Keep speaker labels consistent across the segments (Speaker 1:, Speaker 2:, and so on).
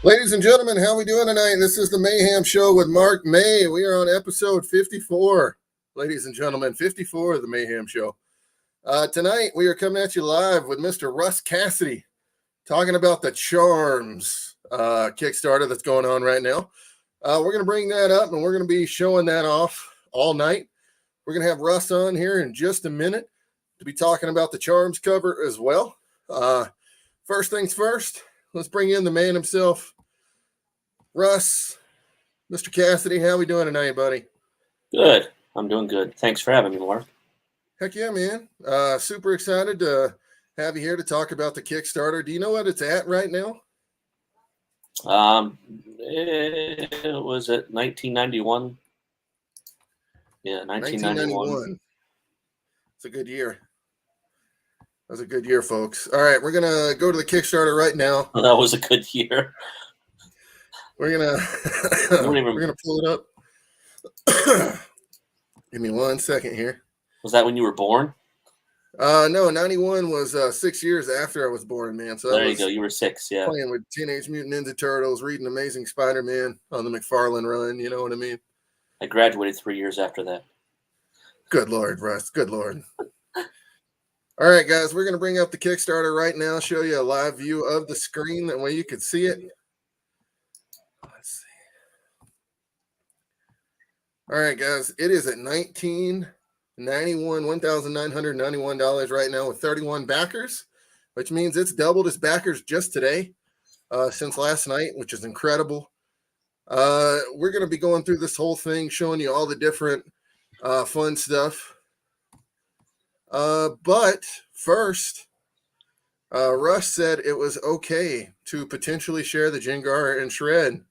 Speaker 1: Ladies and gentlemen, how we doing tonight? This is the Mayhem Show with Mark May. We are on episode 54. Ladies and gentlemen, 54 of the Mayhem Show. Tonight, we are coming at you live with Mr. Russ Casseday, talking about the Charms Kickstarter that's going on right now. We're going to bring that up, and we're going to be showing that off all night. We're going to have Russ on here in just a minute to be talking about the Charms cover as well. First things first, let's bring in the man himself, Russ. Mr. Casseday, how we doing tonight, buddy?
Speaker 2: Good. I'm doing good. Thanks for having me, Mark.
Speaker 1: Heck yeah, man. Super excited to have you here to talk about the Kickstarter. Do you know what it's at right now?
Speaker 2: It was at 1991. Yeah, 1991.
Speaker 1: It's a good year. That was a good year, folks. All right, we're going to go to the Kickstarter right now.
Speaker 2: Well, that was a good year.
Speaker 1: We're gonna pull it up. Give me 1 second here.
Speaker 2: Was that when you were born?
Speaker 1: No, 91 was 6 years after I was born, man. So
Speaker 2: there you go. You were 6, yeah.
Speaker 1: Playing with Teenage Mutant Ninja Turtles, reading Amazing Spider-Man on the McFarlane run. You know what I mean?
Speaker 2: I graduated 3 years after that.
Speaker 1: Good Lord, Russ. Good Lord. All right, guys, we're gonna bring up the Kickstarter right now. Show you a live view of the screen. That way you can see it. Let's see. All right, guys, it is at $1,991 right now with 31 backers, which means it's doubled its backers just today since last night, which is incredible. We're going to be going through this whole thing, showing you all the different fun stuff. But first, Russ said it was okay to potentially share the Jengar and Shred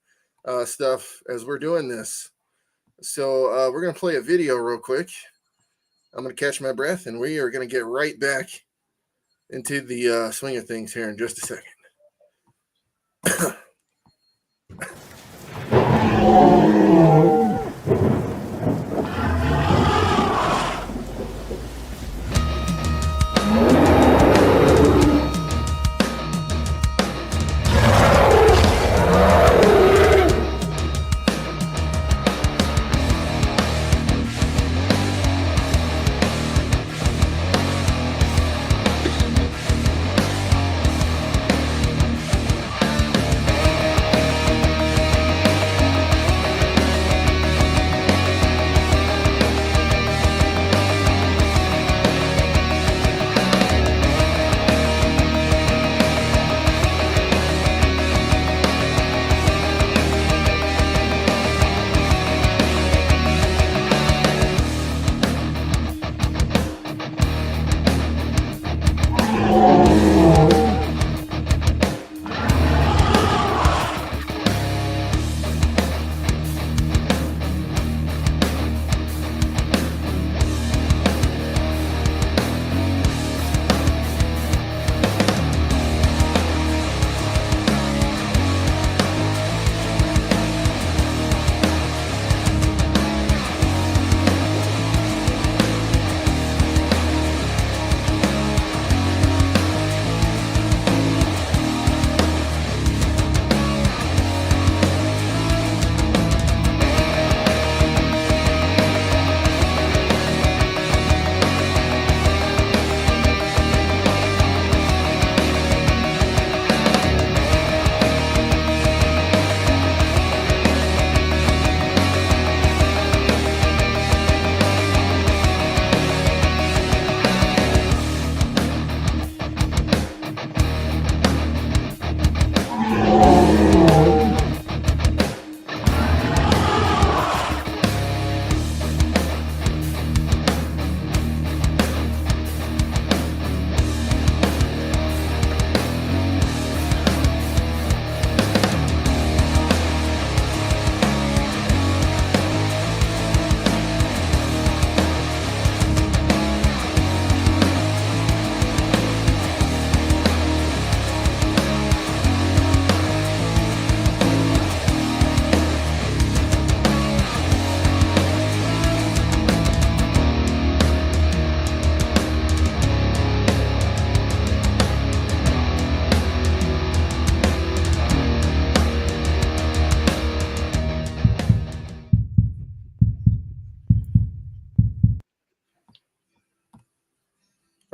Speaker 1: stuff as we're doing this. So we're going to play a video real quick. I'm going to catch my breath, and we are going to get right back into the swing of things here in just a second.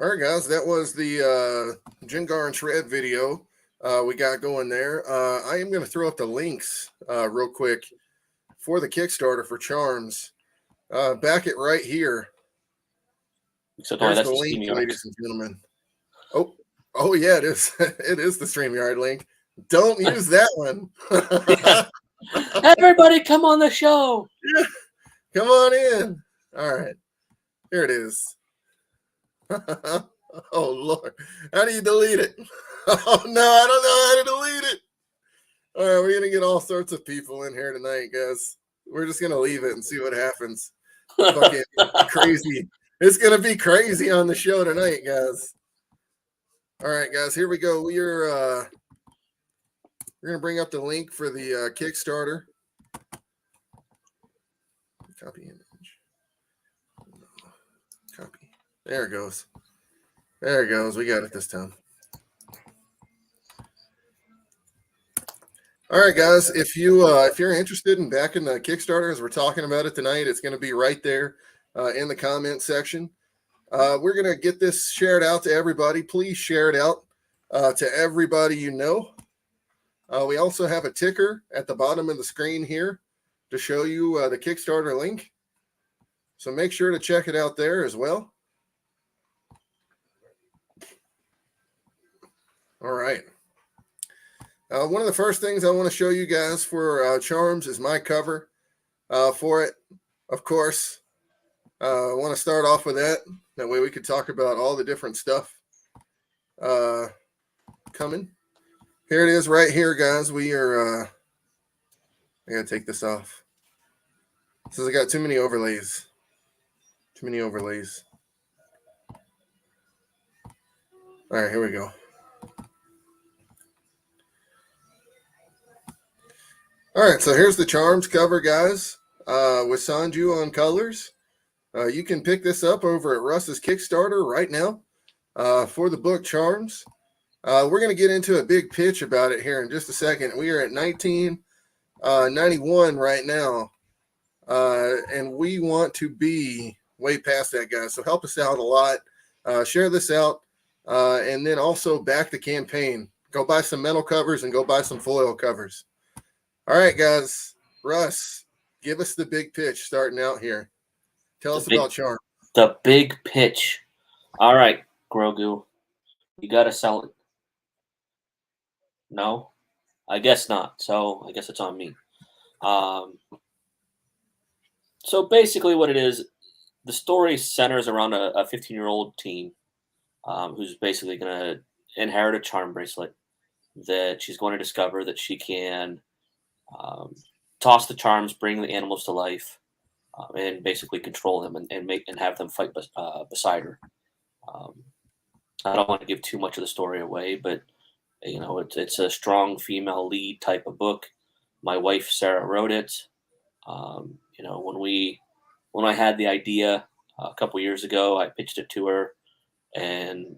Speaker 1: All right, guys, that was the Jengar and Shred video we got going there. I am going to throw up the links real quick for the Kickstarter for Charms. Back it right here.
Speaker 2: Except
Speaker 1: There's
Speaker 2: that's
Speaker 1: the
Speaker 2: the
Speaker 1: link,
Speaker 2: StreamYard.
Speaker 1: ladies and gentlemen. Oh yeah, it is. It is the StreamYard link. Don't use that one.
Speaker 2: Everybody come on the show.
Speaker 1: Yeah. Come on in. All right. Here it is. Oh, Lord. How do you delete it? Oh, no, I don't know how to delete it. All right, we're going to get all sorts of people in here tonight, guys. We're just going to leave it and see what happens. Fucking crazy. It's going to be crazy on the show tonight, guys. All right, guys, here we go. We're going to bring up the link for the Kickstarter. Copy image. Copy. There it goes. There it goes. We got it this time. All right, guys. If you're interested in backing the Kickstarter, as we're talking about it tonight, it's going to be right there in the comment section. We're going to get this shared out to everybody. Please share it out to everybody you know. We also have a ticker at the bottom of the screen here to show you the Kickstarter link. So make sure to check it out there as well. All right. One of the first things I want to show you guys for Charms is my cover for it. Of course, I want to start off with that. That way we could talk about all the different stuff coming. Here it is right here, guys. We are, I got to take this off. Says I got too many overlays. Too many overlays. All right, here we go. All right, so here's the Charms cover, guys, with Sanju on colors. You can pick this up over at Russ's Kickstarter right now for the book Charms. We're going to get into a big pitch about it here in just a second. We are at 1991 right now, and we want to be way past that, guys. So help us out a lot. Share this out, and then also back the campaign. Go buy some metal covers and go buy some foil covers. All right, guys. Russ, give us the big pitch starting out here. Tell us about Charm.
Speaker 2: The big pitch. All right, Grogu. You got to sell it. No? I guess not. So I guess it's on me. So basically what it is, the story centers around a 15-year-old teen who's basically going to inherit a charm bracelet that she's going to discover that she can toss the charms, bring the animals to life, and basically control them and have them fight beside her. I don't want to give too much of the story away, but you know it's a strong female lead type of book. My wife Sarah wrote it. You know when I had the idea a couple years ago, I pitched it to her, and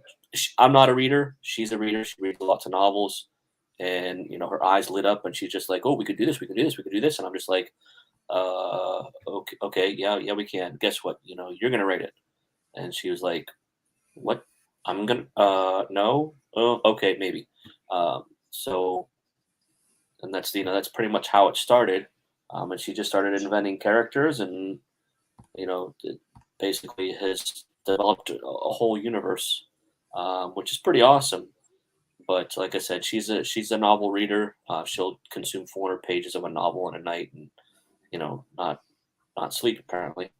Speaker 2: I'm not a reader. She's a reader. She reads lots of novels. And, you know, her eyes lit up and she's just like, oh, we could do this. We could do this. We could do this. And I'm just like, okay. Yeah, we can. Guess what? You know, you're going to write it. And she was like, what? I'm going to, no. Oh, okay, maybe. So, and that's, you know, that's pretty much how it started. And she just started inventing characters and, you know, it basically has developed a whole universe, which is pretty awesome. But like I said, she's a novel reader. She'll consume 400 pages of a novel in a night, and you know, not sleep apparently.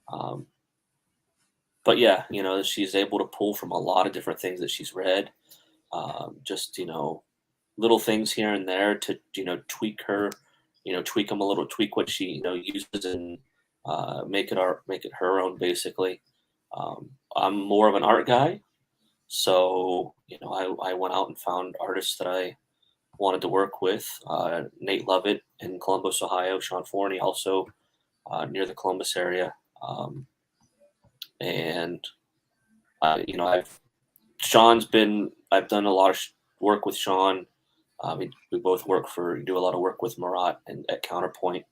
Speaker 2: But yeah, you know, she's able to pull from a lot of different things that she's read. Just you know, little things here and there to you know tweak her, you know, tweak them a little, tweak what she you know uses and make it her own basically. I'm more of an art guy. So, you know, I went out and found artists that I wanted to work with. Nate Lovett in Columbus, Ohio, Sean Forney also near the Columbus area. And, you know, I've done a lot of work with Sean. We both do a lot of work with Marat and at Counterpoint.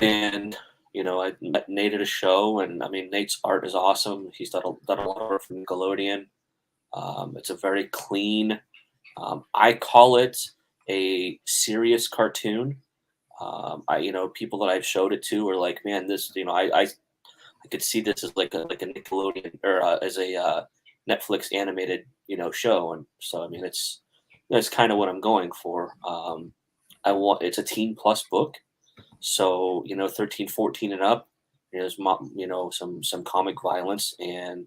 Speaker 2: And I met Nate at a show, and I mean, Nate's art is awesome. He's done a lot of art for Nickelodeon. It's a very clean, I call it a serious cartoon. People that I've showed it to are like, man, this, I could see this as like a Nickelodeon or as a Netflix animated, show. And so, I mean, that's kind of what I'm going for. It's a teen plus book. So, 13, 14 and up, there's, some comic violence and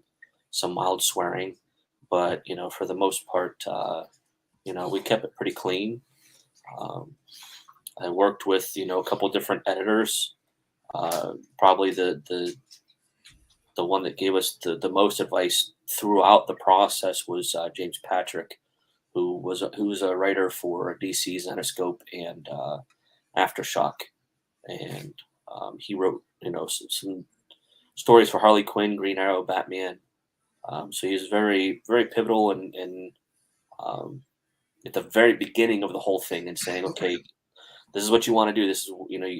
Speaker 2: some mild swearing. But, for the most part, we kept it pretty clean. I worked with, a couple different editors. Probably the one that gave us the most advice throughout the process was James Patrick, who was a writer for DC Zenoscope and Aftershock, and he wrote some stories for Harley Quinn, Green Arrow, Batman. So he was very, very pivotal and at the very beginning of the whole thing and saying, okay, this is what you want to do. This is,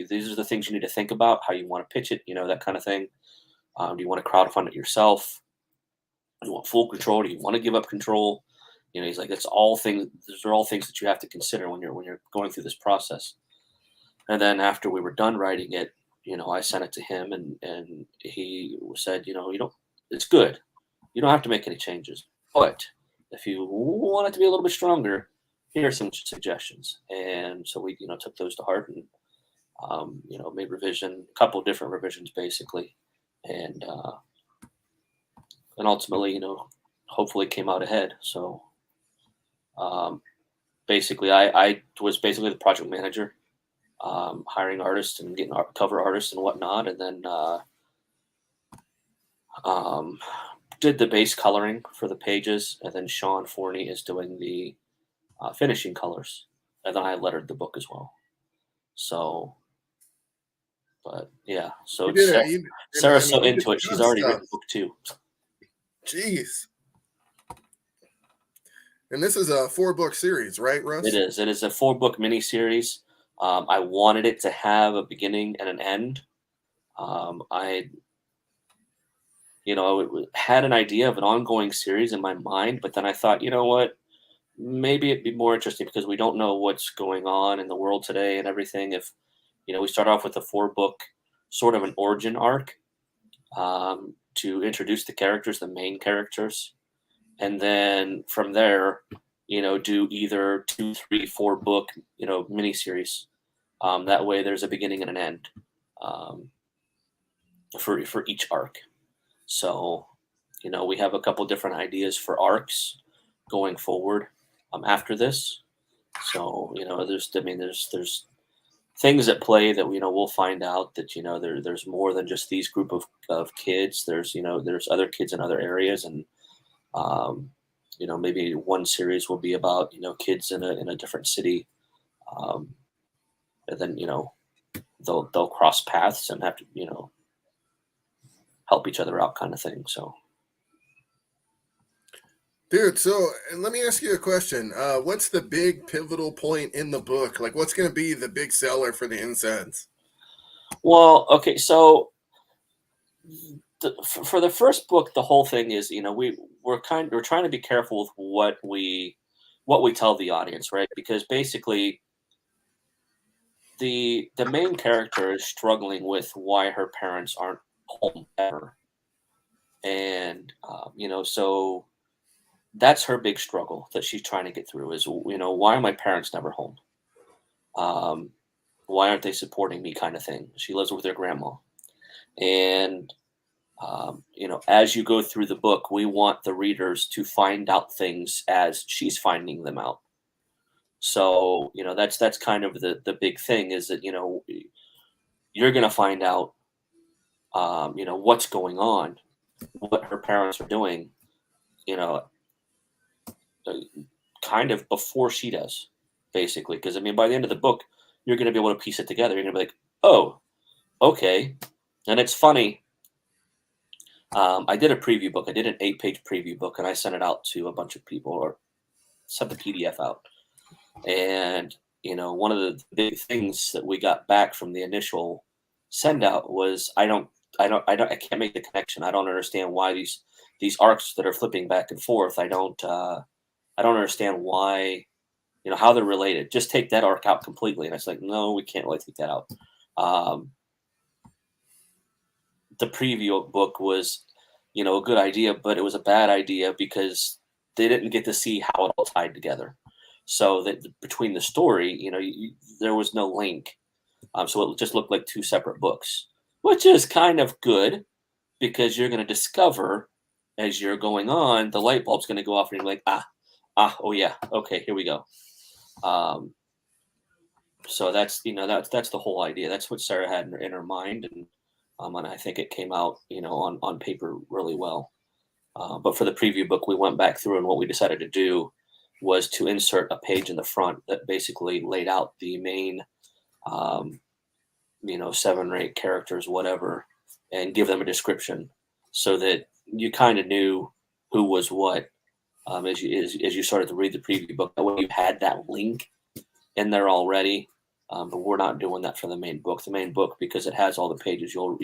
Speaker 2: these are the things you need to think about, how you want to pitch it, that kind of thing. Do you want to crowdfund it yourself? Do you want full control? Do you want to give up control? He's like, those are all things that you have to consider when you're going through this process. And then after we were done writing it, I sent it to him and he said, it's good. You don't have to make any changes, but if you want it to be a little bit stronger, here are some suggestions. And so we, took those to heart and, made a couple different revisions basically. And ultimately, hopefully came out ahead. So basically I was basically the project manager, hiring artists and getting cover artists and whatnot. And then did the base coloring for the pages. And then Sean Forney is doing the finishing colors. And then I lettered the book as well. So, but yeah, so Sarah's so into it. She's already written the book too.
Speaker 1: Jeez. And this is a 4-book series, right, Russ?
Speaker 2: It is. It is a 4-book miniseries. I wanted it to have a beginning and an end. I had an idea of an ongoing series in my mind, but then I thought, you know what? Maybe it'd be more interesting because we don't know what's going on in the world today and everything. If, we start off with a 4-book sort of an origin arc to introduce the characters, the main characters. And then from there, do either 2, 3, 4-book, miniseries. That way there's a beginning and an end for each arc. So, we have a couple different ideas for arcs going forward after this. So, there's things at play that, we'll find out that, there's more than just these group of kids. There's, there's other kids in other areas. And, maybe one series will be about, kids in a different city. And then, they'll cross paths and have to, help each other out kind of thing. So.
Speaker 1: Dude, so and let me ask you a question. What's the big pivotal point in the book? Like, what's going to be the big seller for the Incense?
Speaker 2: Well, okay, so for the first book, the whole thing is, we're trying to be careful with what we tell the audience, right? Because basically, the main character is struggling with why her parents aren't home ever, and so. That's her big struggle that she's trying to get through is, why are my parents never home? Why aren't they supporting me kind of thing? She lives with her grandma. And, as you go through the book, we want the readers to find out things as she's finding them out. So, that's kind of the big thing is that, you're going to find out, what's going on, what her parents are doing, kind of before she does, basically. Because, by the end of the book, you're going to be able to piece it together. You're going to be like, oh, okay. And it's funny. I did a preview book. I did an 8-page preview book, and I sent it out to a bunch of people or sent the PDF out. And, one of the big things that we got back from the initial send out was I can't make the connection. I don't understand why these arcs that are flipping back and forth. I don't understand why, how they're related. Just take that arc out completely. And it's like, no, we can't really take that out. The preview book was, a good idea, but it was a bad idea because they didn't get to see how it all tied together. So that between the story, there was no link. So it just looked like two separate books, which is kind of good because you're going to discover as you're going on, the light bulb's going to go off and you're like, oh yeah, okay, here we go. So that's that's the whole idea. That's what Sarah had in her mind, and I think it came out on paper really well. But for the preview book, we went back through, and what we decided to do was to insert a page in the front that basically laid out the main 7 or 8 characters, whatever, and give them a description so that you kind of knew who was what as you started to read the preview book. That way you had that link in there already. But we're not doing that for the main book. The main book, because it has all the pages, you'll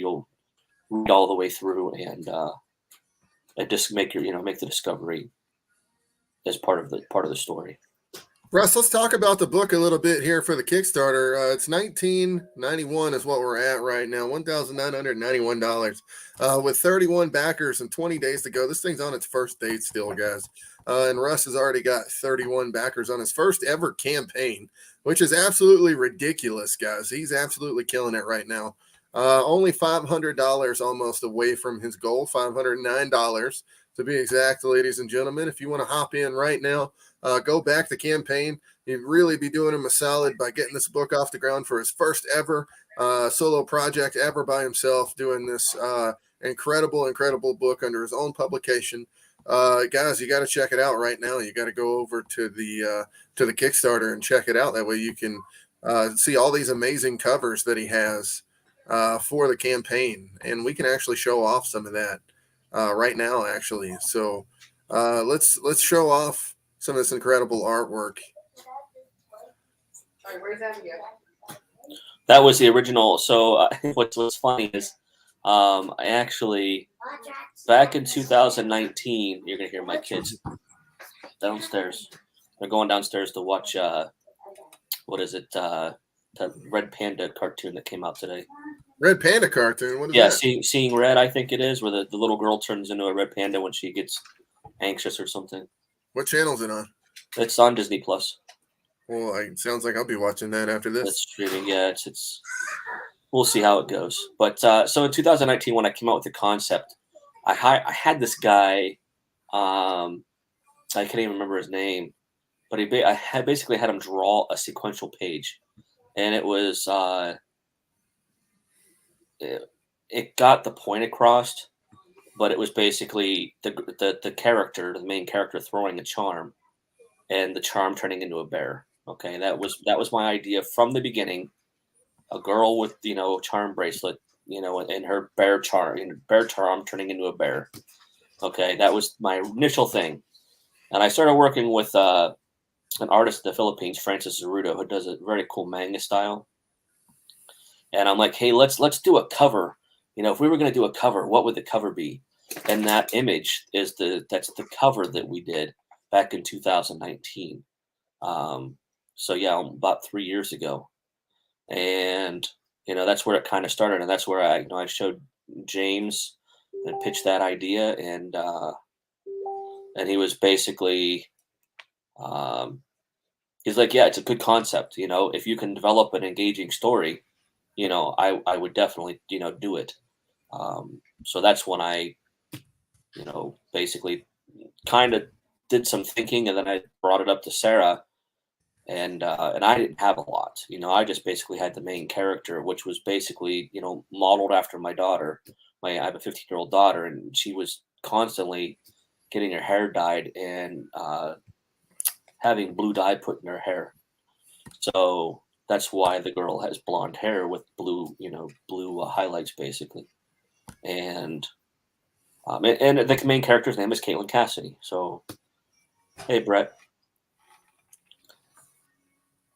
Speaker 2: read all the way through and just make the discovery as part of the story.
Speaker 1: Russ, let's talk about the book a little bit here for the Kickstarter. It's $19.91 is what we're at right now, $1,991 with 31 backers and 20 days to go. This thing's on its first day still, guys. And Russ has already got 31 backers on his first ever campaign, which is absolutely ridiculous, guys. He's absolutely killing it right now. Only $500 almost away from his goal, $509 to be exact, ladies and gentlemen. If you want to hop in right now, go back the campaign. You'd really be doing him a solid by getting this book off the ground for his first ever solo project ever by himself, doing this incredible book under his own publication. Guys, you got to check it out right now. You got to go over to the Kickstarter and check it out. That way you can see all these amazing covers that he has for the campaign, and we can actually show off some of that right now, actually. So let's show off some of this incredible artwork.
Speaker 3: All right, where's that again?
Speaker 2: That was the original. So what's funny is I actually, back in 2019, you're going to hear my kids downstairs. They're going downstairs to watch, what is it, the Red Panda cartoon that came out today.
Speaker 1: Red Panda cartoon? What is that?
Speaker 2: Seeing Red, I think it is, where the little girl turns into a red panda when she gets anxious or something.
Speaker 1: What channel is it on?
Speaker 2: It's on Disney Plus.
Speaker 1: Well, it sounds like I'll be watching that after this.
Speaker 2: It's streaming, yeah. It's we'll see how it goes. But so in 2019, when I came out with the concept, I had this guy. I can't even remember his name, but I basically had him draw a sequential page, and it was it got the point across. But it was basically the character, the main character, throwing a charm, and the charm turning into a bear. Okay, that was my idea from the beginning. A girl with charm bracelet, and her bear charm turning into a bear. Okay, that was my initial thing, and I started working with an artist in the Philippines, Francis Zeruto, who does a very cool manga style. And I'm like, hey, let's do a cover. If we were going to do a cover, what would the cover be? And that image that's the cover that we did back in 2019. So yeah, about 3 years ago. And, that's where it kind of started. And that's where I showed James and pitched that idea. And he was basically, he's like, yeah, it's a good concept. If you can develop an engaging story, I would definitely, do it. So that's when I, basically kind of did some thinking, and then I brought it up to Sarah, and I didn't have a lot. I just basically had the main character, which was basically, modeled after my daughter. I have a 15-year-old daughter, and she was constantly getting her hair dyed and having blue dye put in her hair. So that's why the girl has blonde hair with blue highlights, basically. And the main character's name is Caitlin Cassidy. So, hey, Brett.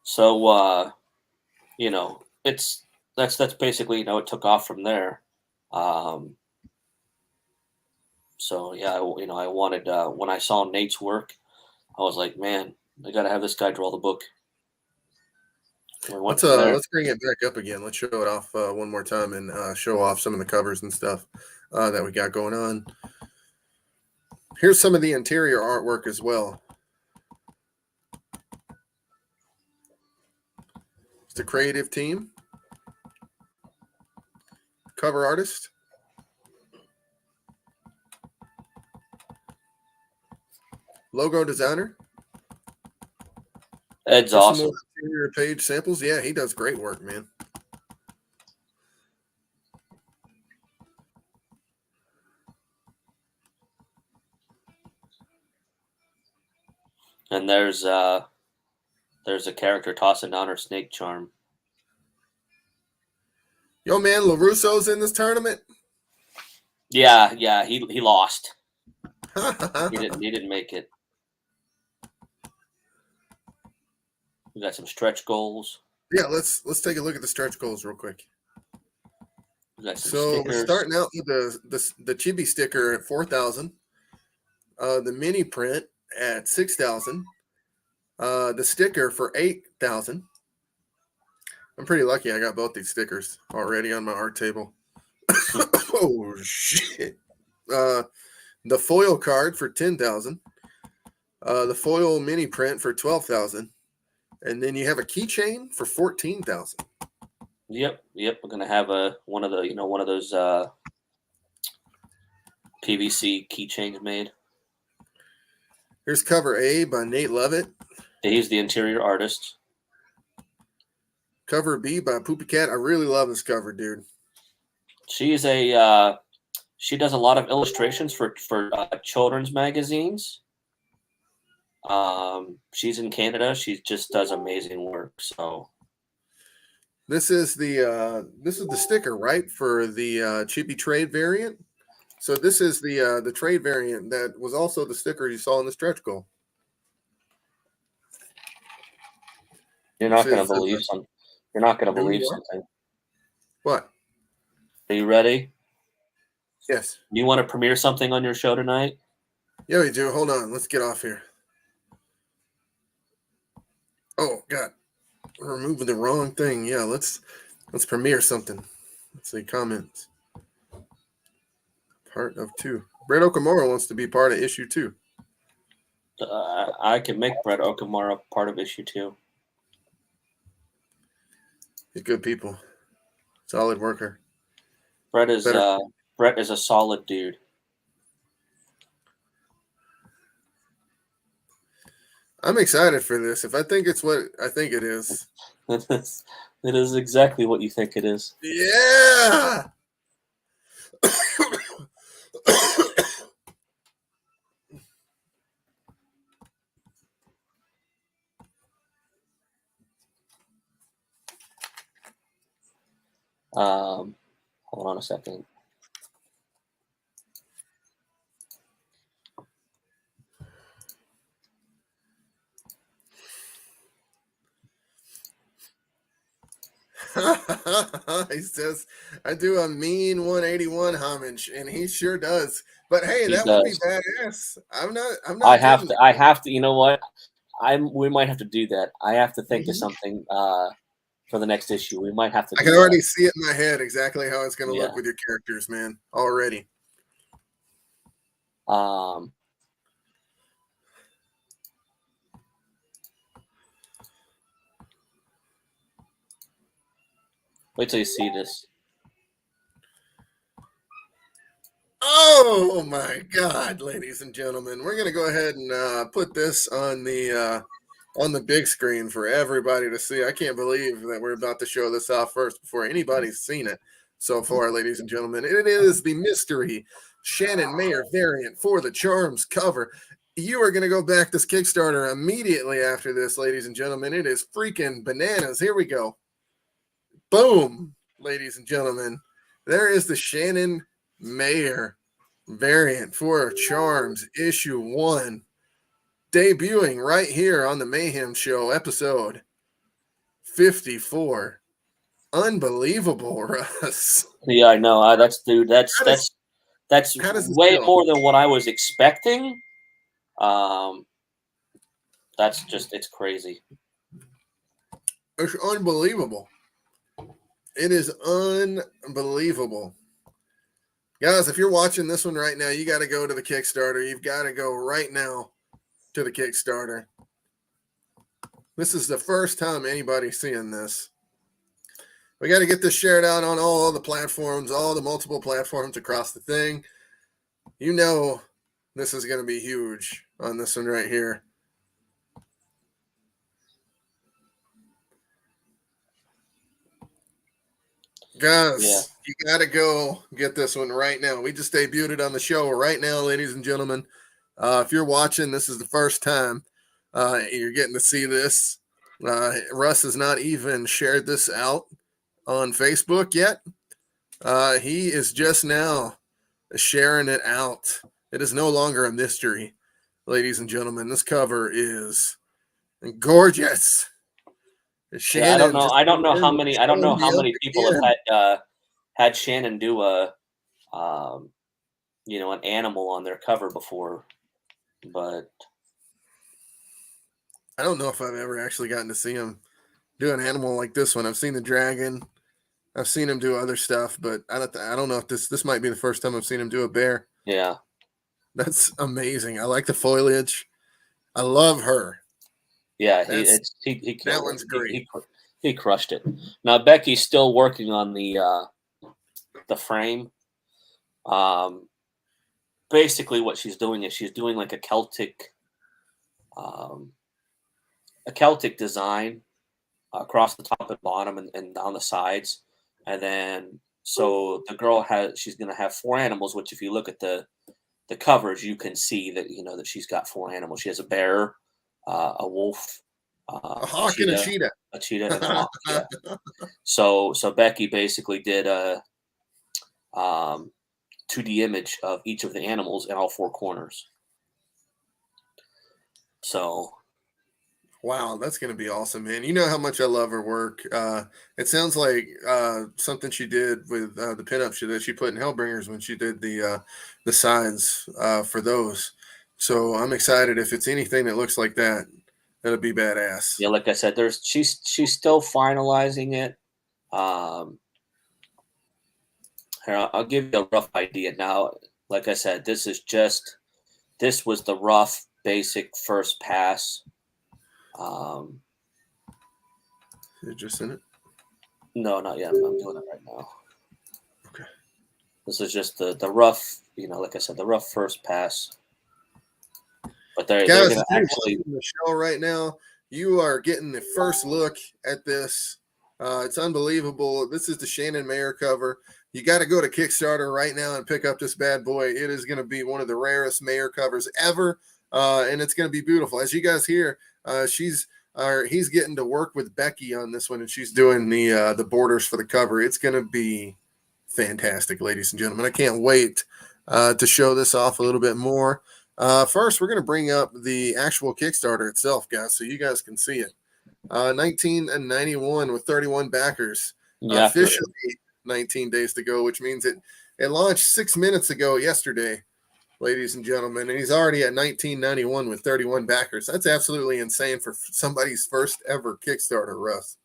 Speaker 2: So, it's that's basically, it took off from there. So yeah, I wanted, when I saw Nate's work, I was like, man, I got to have this guy draw the book. And we went from there.
Speaker 1: Let's bring it back up again. Let's show it off one more time and show off some of the covers and stuff that we got going on. Here's some of the interior artwork as well. It's the creative team, cover artist, logo designer.
Speaker 2: Ed's
Speaker 1: Just
Speaker 2: awesome.
Speaker 1: some more interior page samples. Yeah, he does great work, man.
Speaker 2: And there's a character tossing down her snake charm.
Speaker 1: Yo, man, LaRusso's in this tournament.
Speaker 2: Yeah, he lost. He didn't make it. We got some stretch goals.
Speaker 1: Yeah, let's take a look at the stretch goals real quick.
Speaker 2: We got some
Speaker 1: So
Speaker 2: stickers.
Speaker 1: we're starting out with the chibi sticker at 4,000. The mini print at 6,000. The sticker for 8,000. I'm pretty lucky. I got both these stickers already on my art table. Oh shit! The foil card for 10,000. The foil mini print for 12,000, and then you have a keychain for 14,000.
Speaker 2: Yep. We're gonna have one of those PVC keychains made.
Speaker 1: Here's cover A by Nate Lovett.
Speaker 2: He's the interior artist.
Speaker 1: Cover B by Poopy Cat. I really love this cover, dude.
Speaker 2: She does a lot of illustrations for children's magazines. She's in Canada. She just does amazing work. So
Speaker 1: this is the sticker, right, for the Chippy trade variant. So this is the trade variant that was also the sticker you saw in the stretch goal.
Speaker 2: you're not going to believe something. You're not going to believe something.
Speaker 1: What?
Speaker 2: Are you ready?
Speaker 1: Yes.
Speaker 2: You want to premiere something on your show tonight?
Speaker 1: Yeah, we do. Hold on. Let's get off here. Oh, God. We're removing the wrong thing. Yeah, let's premiere something. Let's see comments. Part of 2. Brett Okamura wants to be part of issue 2.
Speaker 2: I can make Brett Okamura part of issue 2.
Speaker 1: He's good people. Solid worker.
Speaker 2: Brett is a solid dude.
Speaker 1: I'm excited for this. If I think it's what I think it is.
Speaker 2: It is exactly what you think it is.
Speaker 1: Yeah.
Speaker 2: Hold on a second.
Speaker 1: He says, I do a mean 181 homage, and he sure does. But hey, that would be badass. I'm not
Speaker 2: I have to, you know what? We might have to do that. I have to think of something for the next issue. We might have to
Speaker 1: I can already see it in my head exactly how it's gonna look with your characters, man. Already.
Speaker 2: Wait till you see this.
Speaker 1: Oh my God, ladies and gentlemen, we're gonna go ahead and put this on the big screen for everybody to see. I can't believe that we're about to show this off first before anybody's seen it so far, ladies and gentlemen. It is the mystery Shannon Mayer variant for the Charms cover. You are going to go back this Kickstarter immediately after this, ladies and gentlemen. It is freaking bananas. Here we go. Boom, ladies and gentlemen. There is the Shannon Mayer variant for Charms issue 1. Debuting right here on the Mayhem Show, episode 54. unbelievable, Russ.
Speaker 2: Yeah, I know. That's dude.
Speaker 1: How does
Speaker 2: That's
Speaker 1: how does this
Speaker 2: way
Speaker 1: feel?
Speaker 2: more than what I was expecting. Um, that's just it's crazy.
Speaker 1: It's unbelievable. It is unbelievable. Guys, if you're watching this one right now, you got to go to the Kickstarter. You've got to go right now to the Kickstarter. This is the first time anybody's seeing this. We got to get this shared out on all the platforms, all the multiple platforms across the thing. You know, this is going to be huge on this one right here. Guys,
Speaker 2: Yeah.
Speaker 1: you got to go get this one right now. We just debuted it on the show right now, ladies and gentlemen. If you're watching, this is the first time you're getting to see this. Russ has not even shared this out on Facebook yet. He is just now sharing it out. It is no longer a mystery, ladies and gentlemen. This cover is gorgeous.
Speaker 2: Yeah, I don't
Speaker 1: Shannon
Speaker 2: know.
Speaker 1: just
Speaker 2: I don't know how
Speaker 1: showing
Speaker 2: many. I don't know
Speaker 1: me
Speaker 2: how
Speaker 1: up
Speaker 2: many people
Speaker 1: again.
Speaker 2: have had Shannon do a an animal on their cover before, but
Speaker 1: I don't know if I've ever actually gotten to see him do an animal like this one. I've seen the dragon. I've seen him do other stuff, but I don't know if this might be the first time I've seen him do a bear.
Speaker 2: yeah.
Speaker 1: That's amazing. I like the foliage. I love her.
Speaker 2: Yeah,
Speaker 1: That's
Speaker 2: he
Speaker 1: that
Speaker 2: killed it.
Speaker 1: one's great.
Speaker 2: He crushed it. Now Becky's still working on the frame. Um, Basically, what she's doing is she's doing like um, a Celtic design across the top and bottom and on the sides, and then so the girl she's gonna have four animals. Which, if you look at the covers, you can see that that she's got four animals. She has a bear, a wolf,
Speaker 1: A hawk and a cheetah.
Speaker 2: a cheetah, and a hawk. Yeah. So Becky basically did a 2D image of each of the animals in all four corners. So
Speaker 1: Wow, that's gonna be awesome, man. You know how much I love her work. It sounds like something she did with the pinup that she put in Hellbringers when she did the sides for those. So I'm excited. If it's anything that looks like that, that'll be badass.
Speaker 2: yeah, like I said, she's still finalizing it. Here, I'll give you a rough idea now. Like I said, this was the rough basic first pass.
Speaker 1: You're just in it.
Speaker 2: No, not yet. I'm doing it right now.
Speaker 1: Okay.
Speaker 2: This is just the rough, like I said, the rough first pass. But they're
Speaker 1: Guys,
Speaker 2: going
Speaker 1: if
Speaker 2: to
Speaker 1: you're
Speaker 2: actually
Speaker 1: watching the show right now, you are getting the first look at this. It's unbelievable. This is the Shannon Mayer cover. You got to go to Kickstarter right now and pick up this bad boy. It is going to be one of the rarest Mayer covers ever, and it's going to be beautiful. As you guys hear, he's getting to work with Becky on this one, and she's doing the borders for the cover. It's going to be fantastic, ladies and gentlemen. I can't wait to show this off a little bit more. First, we're going to bring up the actual Kickstarter itself, guys, so you guys can see it. 1991 with 31 backers. Officially 19 days to go, which means it launched 6 minutes ago yesterday, ladies and gentlemen, and he's already at 1991 with 31 backers. That's absolutely insane for somebody's first ever Kickstarter, Russ.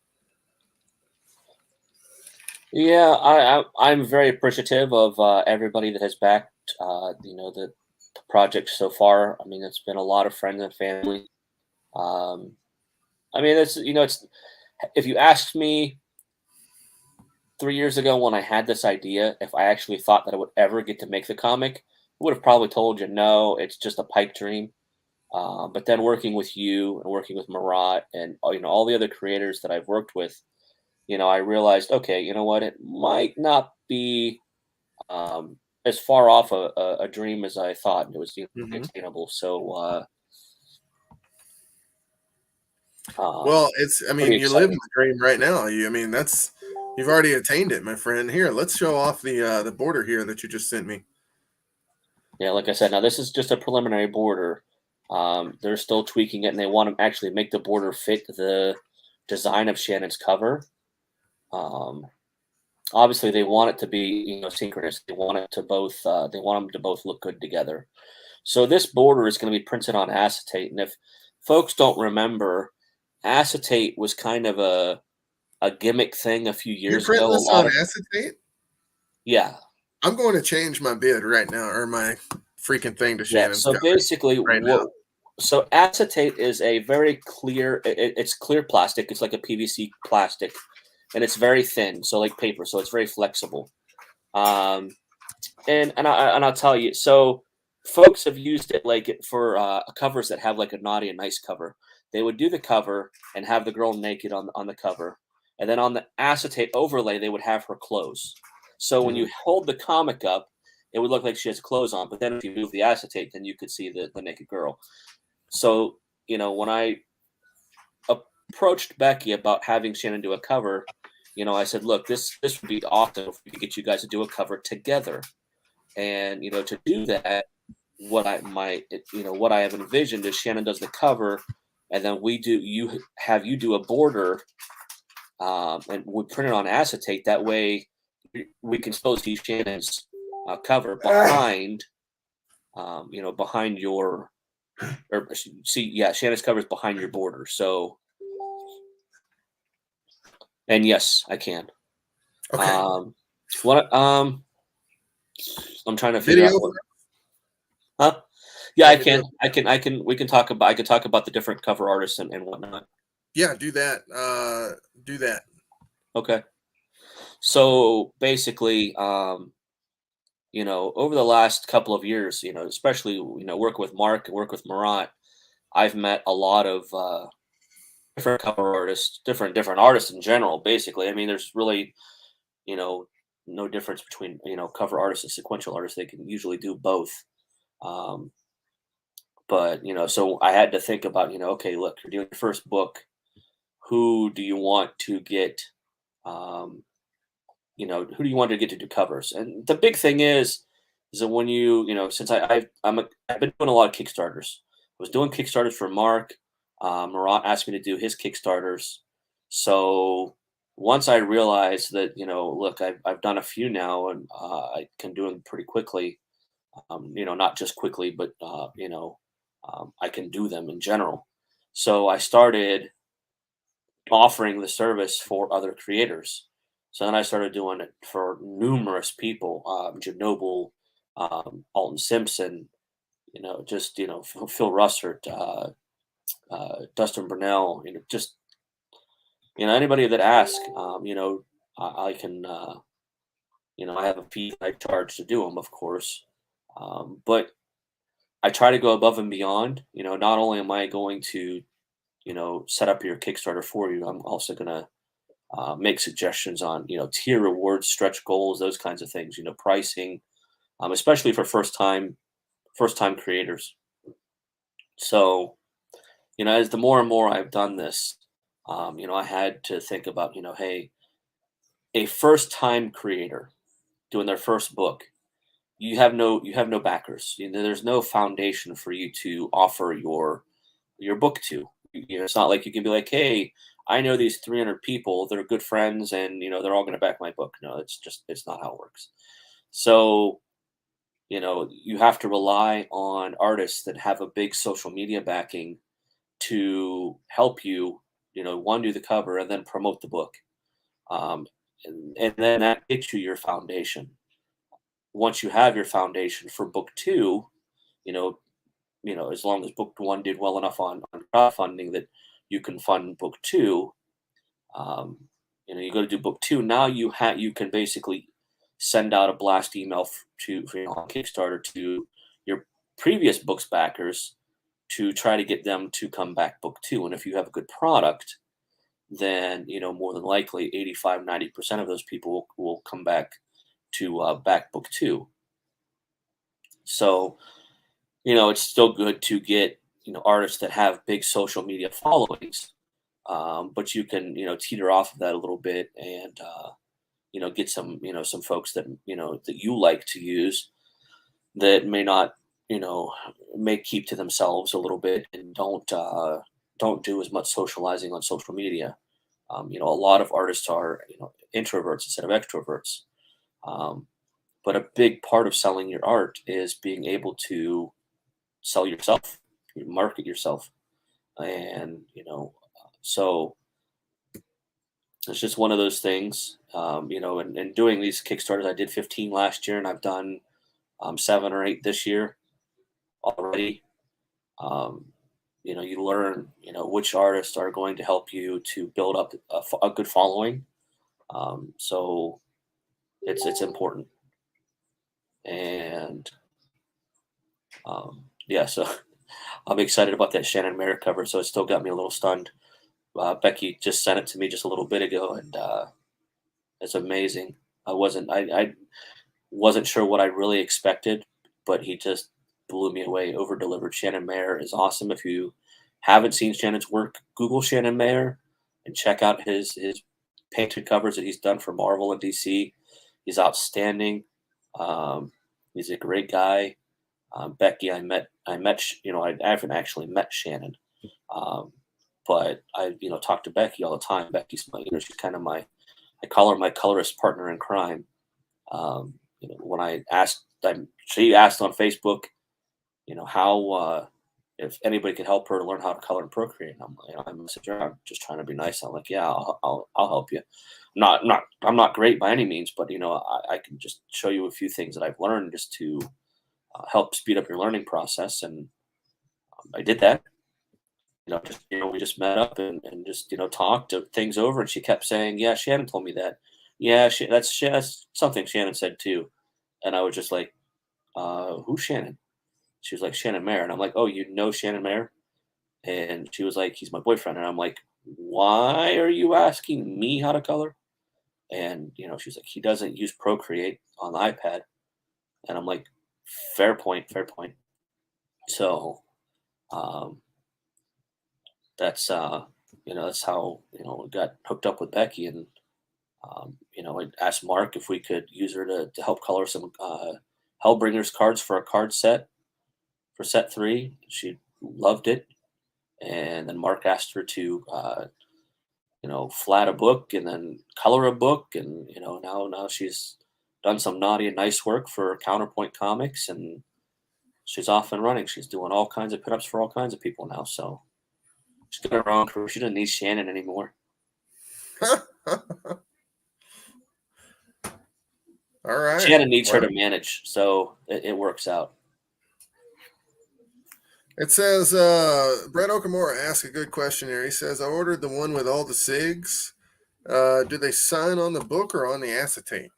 Speaker 2: Yeah, I'm very appreciative of everybody that has backed the project so far. I mean, it's been a lot of friends and family. I mean, it's if you asked me 3 years ago when I had this idea, if I actually thought that I would ever get to make the comic, I would have probably told you no, it's just a pipe dream. But then working with you and working with Marat and all the other creators that I've worked with, I realized, okay, you know what, it might not be as far off a dream as I thought. It was attainable. So
Speaker 1: Well,
Speaker 2: pretty
Speaker 1: you're living
Speaker 2: exciting.
Speaker 1: the dream right now. You've already attained it, my friend. Here, let's show off the border here that you just sent me.
Speaker 2: Yeah, like I said, now this is just a preliminary border. They're still tweaking it, and they want to actually make the border fit the design of Shannon's cover. Obviously they want it to be, synchronous. They want it to both. They want them to both look good together. So this border is going to be printed on acetate, and if folks don't remember, acetate was kind of a gimmick thing a few
Speaker 1: You're
Speaker 2: years
Speaker 1: printing
Speaker 2: ago. A
Speaker 1: this
Speaker 2: lot
Speaker 1: on
Speaker 2: of
Speaker 1: acetate?
Speaker 2: Yeah,
Speaker 1: I'm going to change my bid right now, or my freaking thing to
Speaker 2: yeah.
Speaker 1: Shannon's
Speaker 2: So
Speaker 1: cover
Speaker 2: basically,
Speaker 1: right now.
Speaker 2: so acetate is a very clear. It's clear plastic. It's like a PVC plastic, and it's very thin, so like paper. So it's very flexible. Um, and I'll tell you, so folks have used it like for covers that have like a naughty and nice cover. They would do the cover and have the girl naked on the cover, and then on the acetate overlay they would have her clothes. So when you hold the comic up, it would look like she has clothes on, but then if you move the acetate, then you could see the naked girl. So when I approached Becky about having Shannon do a cover, I said, look, this would be awesome if we could get you guys to do a cover together. And to do that, what I have envisioned is Shannon does the cover, and then you do a border, and we print it on acetate. That way, we can still see Shannon's cover behind, behind your, or see, yeah, Shannon's cover is behind your border. So, and yes, I can.
Speaker 1: Okay.
Speaker 2: What I'm trying to figure
Speaker 1: Video?
Speaker 2: out what. Huh? Yeah,
Speaker 1: Want me to do
Speaker 2: I can. We can talk about. I can talk about the different cover artists and whatnot.
Speaker 1: Yeah, do that. Do that.
Speaker 2: Okay. So basically, over the last couple of years, especially work with Mark and work with Marat, I've met a lot of different cover artists, different artists in general. Basically, I mean, there's really you know no difference between cover artists and sequential artists. They can usually do both. Um, but so I had to think about okay, look, you're doing your first book. Who do you want to get? Um, who do you want to get to do covers? And the big thing is that when since I've been doing a lot of Kickstarters. I was doing Kickstarters for Mark. Marat asked me to do his Kickstarters. So once I realized that look, I've done a few now, and I can do them pretty quickly. Not just quickly, but I can do them in general. So I started offering the service for other creators. So then I started doing it for numerous people, Jim Noble, Alton Simpson, Phil Russert, Dustin Burnell, just anybody that asks, I can, I have a fee I charge to do them, of course, but I try to go above and beyond. Not only am I going to, set up your Kickstarter for you, I'm also going to make suggestions on tier rewards, stretch goals, those kinds of things. Pricing, especially for first time creators. So as the more and more I've done this, I had to think about hey, a first time creator doing their first book, you have no backers. There's no foundation for you to offer your book to. It's not like you can be like, hey, I know these 300 people, they're good friends, and they're all going to back my book. No, it's not how it works. So you have to rely on artists that have a big social media backing to help you one, do the cover, and then promote the book, and then that gets you your foundation. Once you have your foundation for book two, you know as long as book one did well enough on crowdfunding that you can fund book two. um, you go to do book two. Now you can basically send out a blast email on Kickstarter to your previous books backers to try to get them to come back book two. And if you have a good product, then more than likely 85-90% of those people will come back to back book two. So it's still good to get artists that have big social media followings, but you can teeter off of that a little bit and get some folks that that you like to use that may not may keep to themselves a little bit and don't do as much socializing on social media. A lot of artists are introverts instead of extroverts. But a big part of selling your art is being able to sell yourself, you market yourself. And, so it's just one of those things, and doing these Kickstarters. I did 15 last year and I've done 7 or 8 this year already. You learn, which artists are going to help you to build up a good following. So it's important. And yeah, so I'm excited about that Shannon Mayer cover. So it still got me a little stunned. Becky just sent it to me just a little bit ago, and it's amazing. I wasn't sure what I really expected, but he just blew me away, over delivered. Shannon Mayer is awesome. If you haven't seen Shannon's work, Google Shannon Mayer and check out his painted covers that he's done for Marvel and DC. He's outstanding. He's a great guy. Becky, I haven't actually met Shannon, but I talk to Becky all the time. Becky's she's kind of I call her my colorist partner in crime. When she asked on Facebook, how if anybody could help her to learn how to color and procreate. I messaged her. I'm just trying to be nice. I'm like, yeah, I'll help you. I'm not great by any means, but I can just show you a few things that I've learned just to help speed up your learning process. And I did that. We just met up and just talked things over, and she kept saying, yeah, Shannon told me that. Yeah, that's something Shannon said too. And I was just like, who's Shannon? She was like, Shannon Mayer. And I'm like, oh, you know Shannon Mayer? And she was like, he's my boyfriend. And I'm like, why are you asking me how to color? And she's like, he doesn't use Procreate on the iPad. And I'm like, fair point. So that's that's how we got hooked up with Becky. And I asked Mark if we could use her to help color some Hellbringers cards for a card set for set 3. She loved it. And then Mark asked her to flat a book and then color a book. And now she's done some naughty and nice work for Counterpoint Comics, and she's off and running. She's doing all kinds of pinups for all kinds of people now. So she's got her own career. She doesn't need Shannon anymore.
Speaker 1: All right.
Speaker 2: Shannon needs her to manage, so it works out.
Speaker 1: It says, Brett Okamura asked a good question here. He says, I ordered the one with all the SIGs. Do they sign on the book or on the acetate?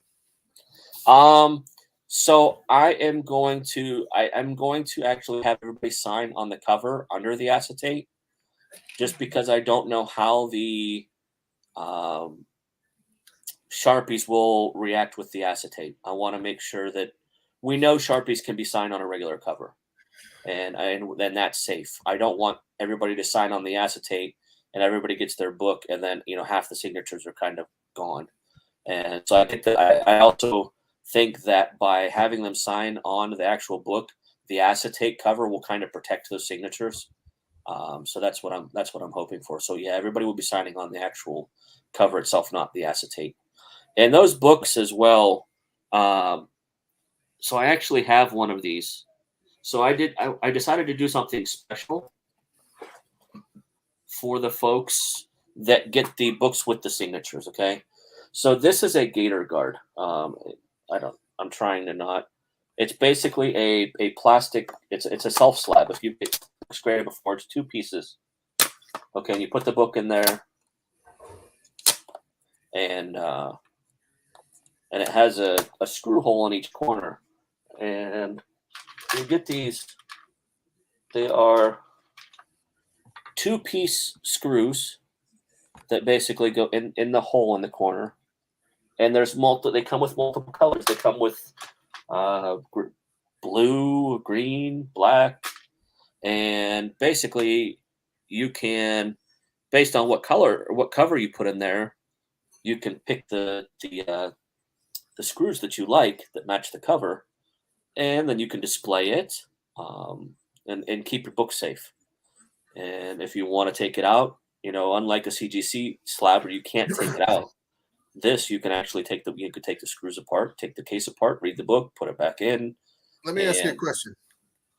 Speaker 2: So I'm going to actually have everybody sign on the cover under the acetate, just because I don't know how the Sharpies will react with the acetate. I want to make sure that we know Sharpies can be signed on a regular cover, and then that's safe. I don't want everybody to sign on the acetate and everybody gets their book and then half the signatures are kind of gone. And so I think that I also think that by having them sign on the actual book, the acetate cover will kind of protect those signatures. So that's what I'm hoping for. So yeah, everybody will be signing on the actual cover itself, not the acetate. And those books as well. So I actually have one of these. So I decided to do something special for the folks that get the books with the signatures. Okay. So this is a gator guard. I'm trying to not. It's basically a plastic. It's a self slab. If you've squared it before, it's 2 pieces. Okay, and you put the book in there, and it has a screw hole in each corner. And you get these. They are 2-piece screws that basically go in the hole in the corner. And there's they come with multiple colors. They come with blue, green, black, and basically you can, based on what color or what cover you put in there, you can pick the screws that you like that match the cover, and then you can display it and keep your book safe. And if you want to take it out, unlike a CGC slab where you can't take it out, This you can actually you could take the screws apart, take the case apart, read the book, put it back in.
Speaker 1: Let me ask you a
Speaker 2: And
Speaker 1: question.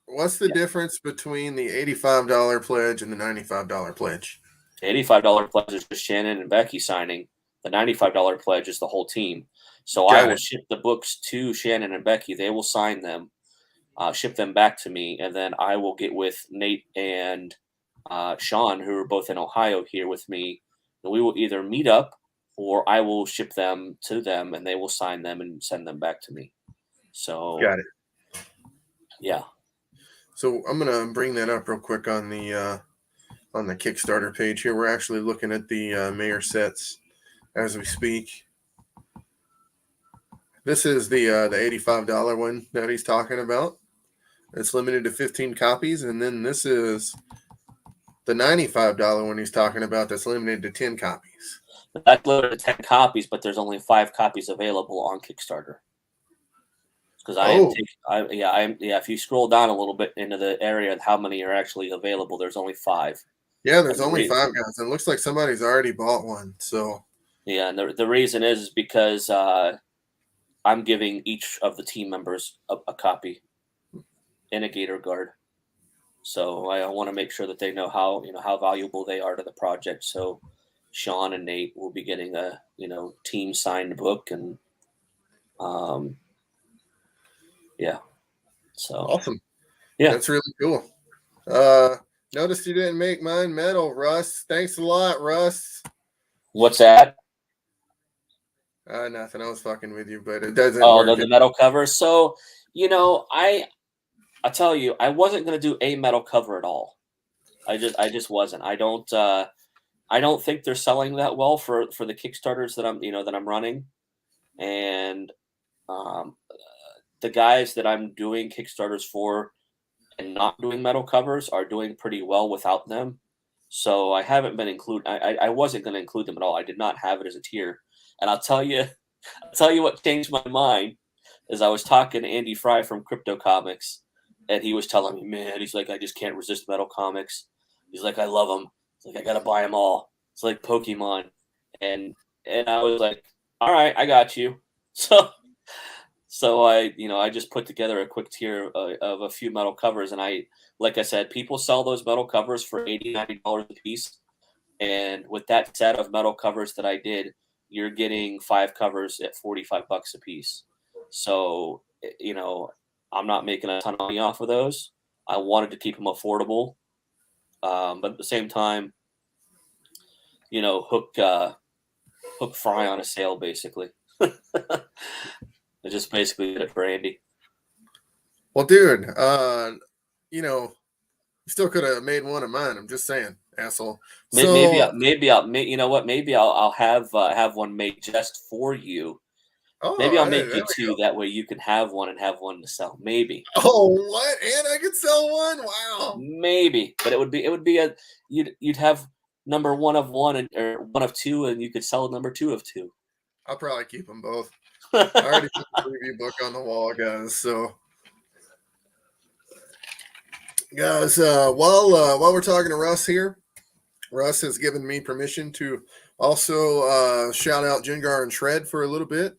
Speaker 1: What's the difference between the $85 pledge and the $95 pledge?
Speaker 2: the $85 pledge is just Shannon and Becky signing. The $95 pledge is the whole team. So I
Speaker 1: Got
Speaker 2: will
Speaker 1: it.
Speaker 2: ship the books to Shannon and Becky. They will sign them, ship them back to me, and then I will get with Nate and Sean, who are both in Ohio, here with me. And we will either meet up or I will ship them to them, and they will sign them and send them back to me. So,
Speaker 1: Got it.
Speaker 2: yeah.
Speaker 1: So I'm gonna bring that up real quick on the Kickstarter page here. We're actually looking at the mayor sets as we speak. This is the $85 one that he's talking about. It's limited to 15 copies, and then this is the $95 one he's talking about. That's limited to 10 copies.
Speaker 2: That's limited to 10 copies, but there's only 5 copies available on Kickstarter. Because if you scroll down a little bit into the area of how many are actually available, there's only 5.
Speaker 1: Yeah, there's only 5 guys. And it looks like somebody's already bought one. So
Speaker 2: yeah, and the reason is because I'm giving each of the team members a copy in a Gator Guard. So I want to make sure that they know how valuable they are to the project. So Sean and Nate will be getting a team signed book, and yeah. So
Speaker 1: awesome.
Speaker 2: Yeah,
Speaker 1: that's really cool. Noticed you didn't make mine metal, Russ. Thanks a lot, Russ.
Speaker 2: What's that?
Speaker 1: Nothing. I was fucking with you, but it doesn't.
Speaker 2: Oh, the metal cover. So I tell you, I wasn't gonna do a metal cover at all. I just wasn't. I don't think they're selling that well for the Kickstarters that I'm running, and the guys that I'm doing Kickstarters for and not doing metal covers are doing pretty well without them. So I haven't been included. I wasn't going to include them at all. I did not have it as a tier. And I'll tell you what changed my mind is I was talking to Andy Fry from Crypto Comics, and he was telling me, man, he's like, I just can't resist metal comics. He's like, I love them. He's like, I gotta buy them all. It's like Pokemon, and I was like, all right, I got you. So I just put together a quick tier of a few metal covers, and like I said, people sell those metal covers for $80-$90 a piece, and with that set of metal covers that I did, you're getting 5 covers at $45 a piece. So I'm not making a ton of money off of those. I wanted to keep them affordable, but at the same time, hook Fry on a sale basically. I just basically did it for Andy.
Speaker 1: Well, dude, you still could have made one of mine. I'm just saying, asshole.
Speaker 2: Maybe I'll have one made just for you. Maybe I'll make you 2. That way you can have one and have one to sell. Maybe.
Speaker 1: Oh, what? And I could sell one? Wow.
Speaker 2: Maybe, but it would be you'd have number 1 of 1 or 1 of 2, and you could sell number 2 of 2.
Speaker 1: I'll probably keep them both. I already put the preview book on the wall, guys. So, guys, while we're talking to Russ here, Russ has given me permission to also shout out Jengar and Shred for a little bit.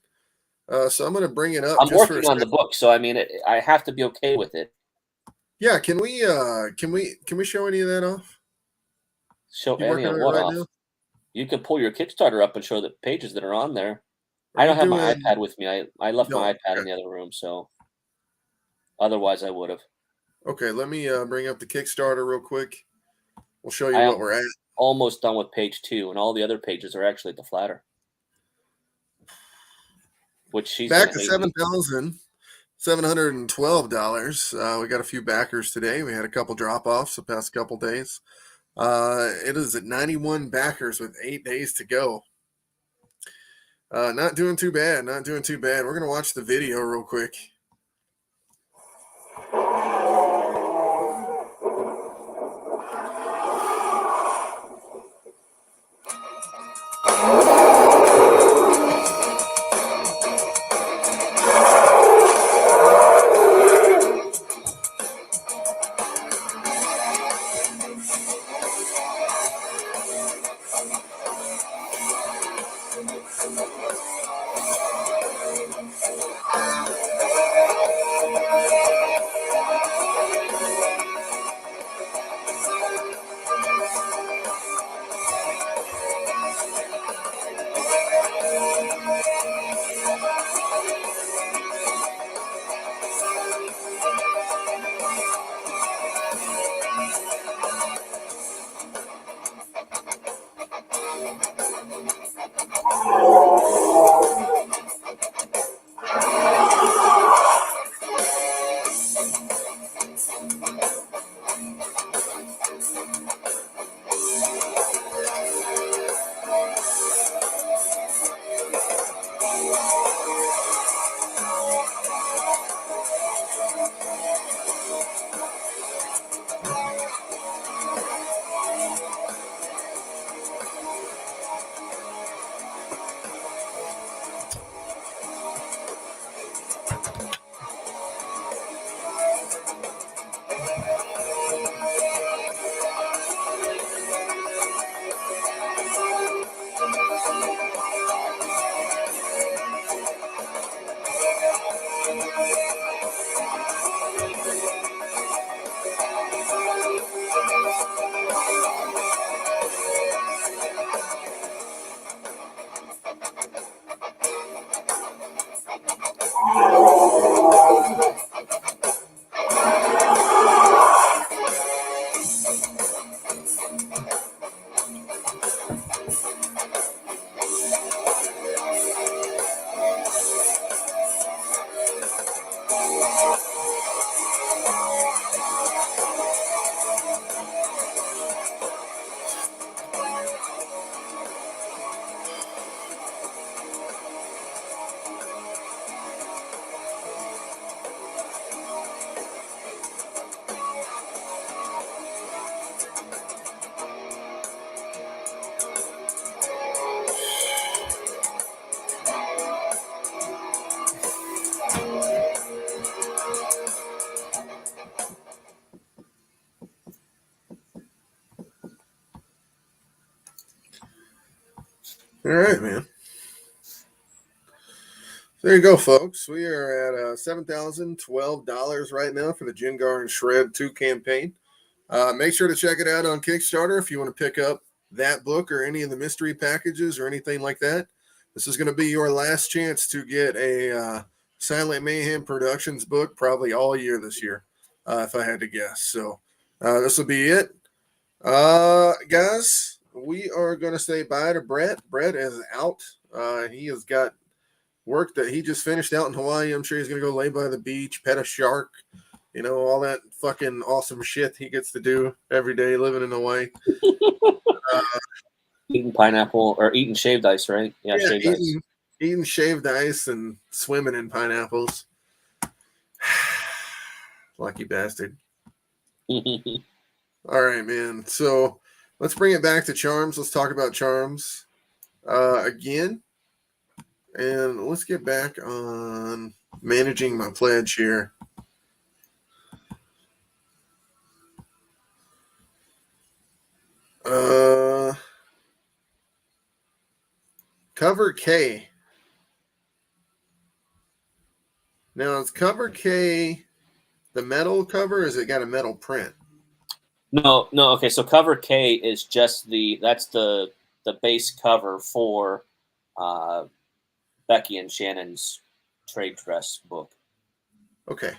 Speaker 1: So I'm going to bring it up.
Speaker 2: I'm working on the book, so I mean, I have to be okay with it.
Speaker 1: Yeah, can we show any of that off?
Speaker 2: Show any of what off? Now? You can pull your Kickstarter up and show the pages that are on there. I don't have my iPad with me. I left my iPad in the other room, so otherwise I would have.
Speaker 1: Okay, let me bring up the Kickstarter real quick. We'll show you what we're at.
Speaker 2: Almost done with page 2, and all the other pages are actually at the flatter. Which she's
Speaker 1: back to $7,712. We got a few backers today. We had a couple drop-offs the past couple days. It is at 91 backers with 8 days to go. Not doing too bad. We're going to watch the video real quick. All right, man. There you go, folks. We are at $7,012 right now for the Jengar and Shred 2 campaign. Make sure to check it out on Kickstarter if you want to pick up that book or any of the mystery packages or anything like that. This is going to be your last chance to get a Silent Mayhem Productions book probably all year this year, if I had to guess. So this will be it. Guys, we are going to say bye to Brett. Brett is out. He has got work that he just finished out in Hawaii. I'm sure he's going to go lay by the beach, pet a shark, you know, all that fucking awesome shit he gets to do every day living in Hawaii.
Speaker 2: Eating pineapple or eating shaved ice, right? Yeah, shaved ice.
Speaker 1: Eating shaved ice and swimming in pineapples. Lucky bastard. All right, man. So let's bring it back to charms. Let's talk about charms again. And let's get back on managing my pledge here. Cover K. Now, is cover K the metal cover, or has it got a metal print?
Speaker 2: No. Okay, so cover K is just that's the base cover for Becky and Shannon's trade dress book.
Speaker 1: Okay.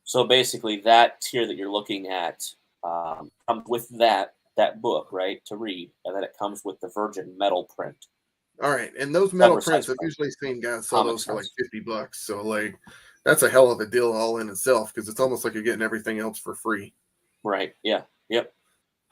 Speaker 2: So basically, that tier that you're looking at comes with that book, right, to read, and then it comes with the virgin metal print.
Speaker 1: All right, and those metal prints, I've usually seen guys sell those for like $50. So like, that's a hell of a deal all in itself, because it's almost like you're getting everything else for free.
Speaker 2: Right. Yeah. Yep.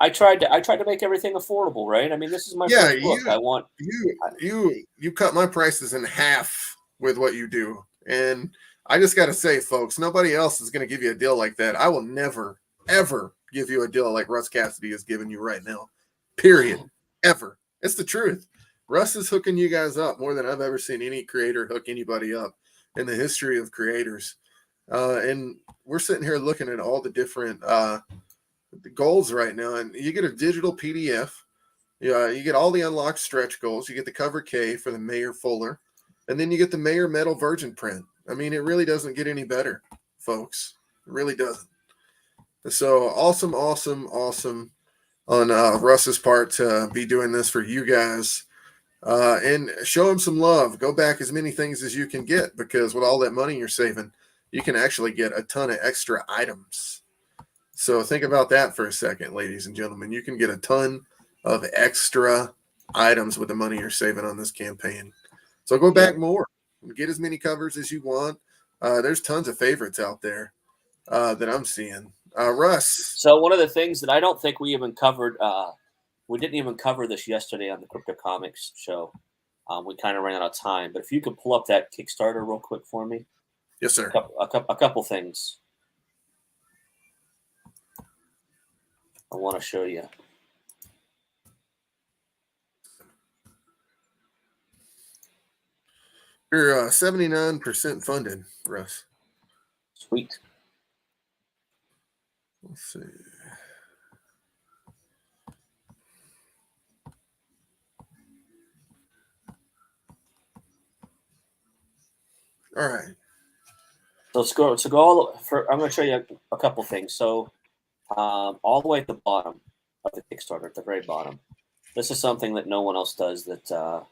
Speaker 2: I tried to make everything affordable, right? I mean, this is my first book. I want
Speaker 1: you cut my prices in half with what you do, and I just got to say, folks, nobody else is going to give you a deal like that. I will never ever give you a deal like Russ Casseday is giving you right now. Period. Ever. It's the truth. Russ is hooking you guys up more than I've ever seen any creator hook anybody up in the history of creators. And we're sitting here looking at all the different goals right now, and you get a digital PDF. You get all the unlocked stretch goals. You get the cover K for the Mayor Fuller, and then you get the Mayor Metal Virgin print. I mean, it really doesn't get any better, folks. It really doesn't. So awesome on Russ's part to be doing this for you guys. And show him some love. Go back as many things as you can get, because with all that money you're saving, you can actually get a ton of extra items. So think about that for a second, ladies and gentlemen. You can get a ton of extra items with the money you're saving on this campaign. So go back more. Get as many covers as you want. There's tons of favorites out there that I'm seeing. Russ.
Speaker 2: So one of the things that I don't think we even covered, we didn't even cover this yesterday on the Crypto Comics show. We kind of ran out of time. But if you could pull up that Kickstarter real quick for me.
Speaker 1: Yes, sir.
Speaker 2: A couple things I want to show you.
Speaker 1: You're 79% funded, Russ.
Speaker 2: Sweet.
Speaker 1: Let's see. All right.
Speaker 2: So let's go all for. I'm going to show you a couple things. So all the way at the bottom of the Kickstarter, at the very bottom, this is something that no one else does that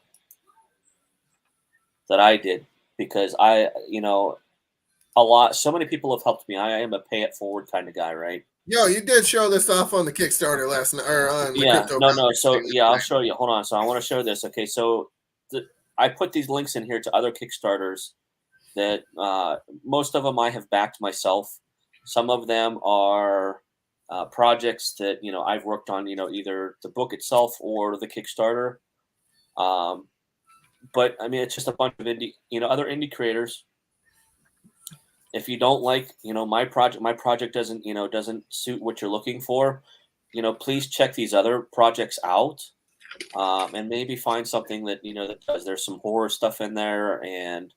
Speaker 2: I did, because so many people have helped me. I am a pay it forward kind of guy, right?
Speaker 1: Yo, you did show this off on the Kickstarter last night, or on the Crypto.
Speaker 2: No. So I'll show you. Hold on. So I want to show this. Okay, so I put these links in here to other Kickstarters that most of them I have backed myself. Some of them are projects that I've worked on. Either the book itself or the Kickstarter. But I mean, it's just a bunch of other indie creators. If you don't like, my project doesn't suit what you're looking for, please check these other projects out, and maybe find something that, that does. There's some horror stuff in there and,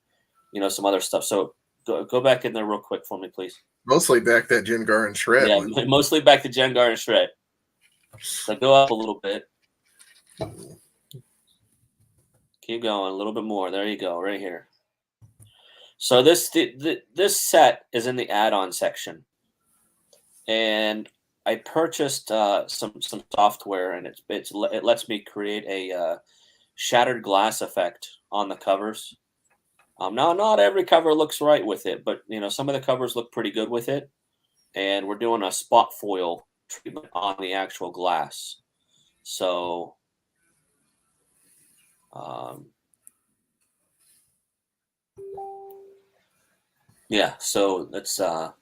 Speaker 2: some other stuff. So go back in there real quick for me, please.
Speaker 1: Mostly back that Jengar and Shred.
Speaker 2: Yeah, mostly back to Jengar and Shred. So go up a little bit. Keep going a little bit more. There you go, right here. So this set is in the add-on section, and I purchased some software, and it lets me create a shattered glass effect on the covers. Now not every cover looks right with it, but some of the covers look pretty good with it, and we're doing a spot foil treatment on the actual glass. So yeah, so that's you're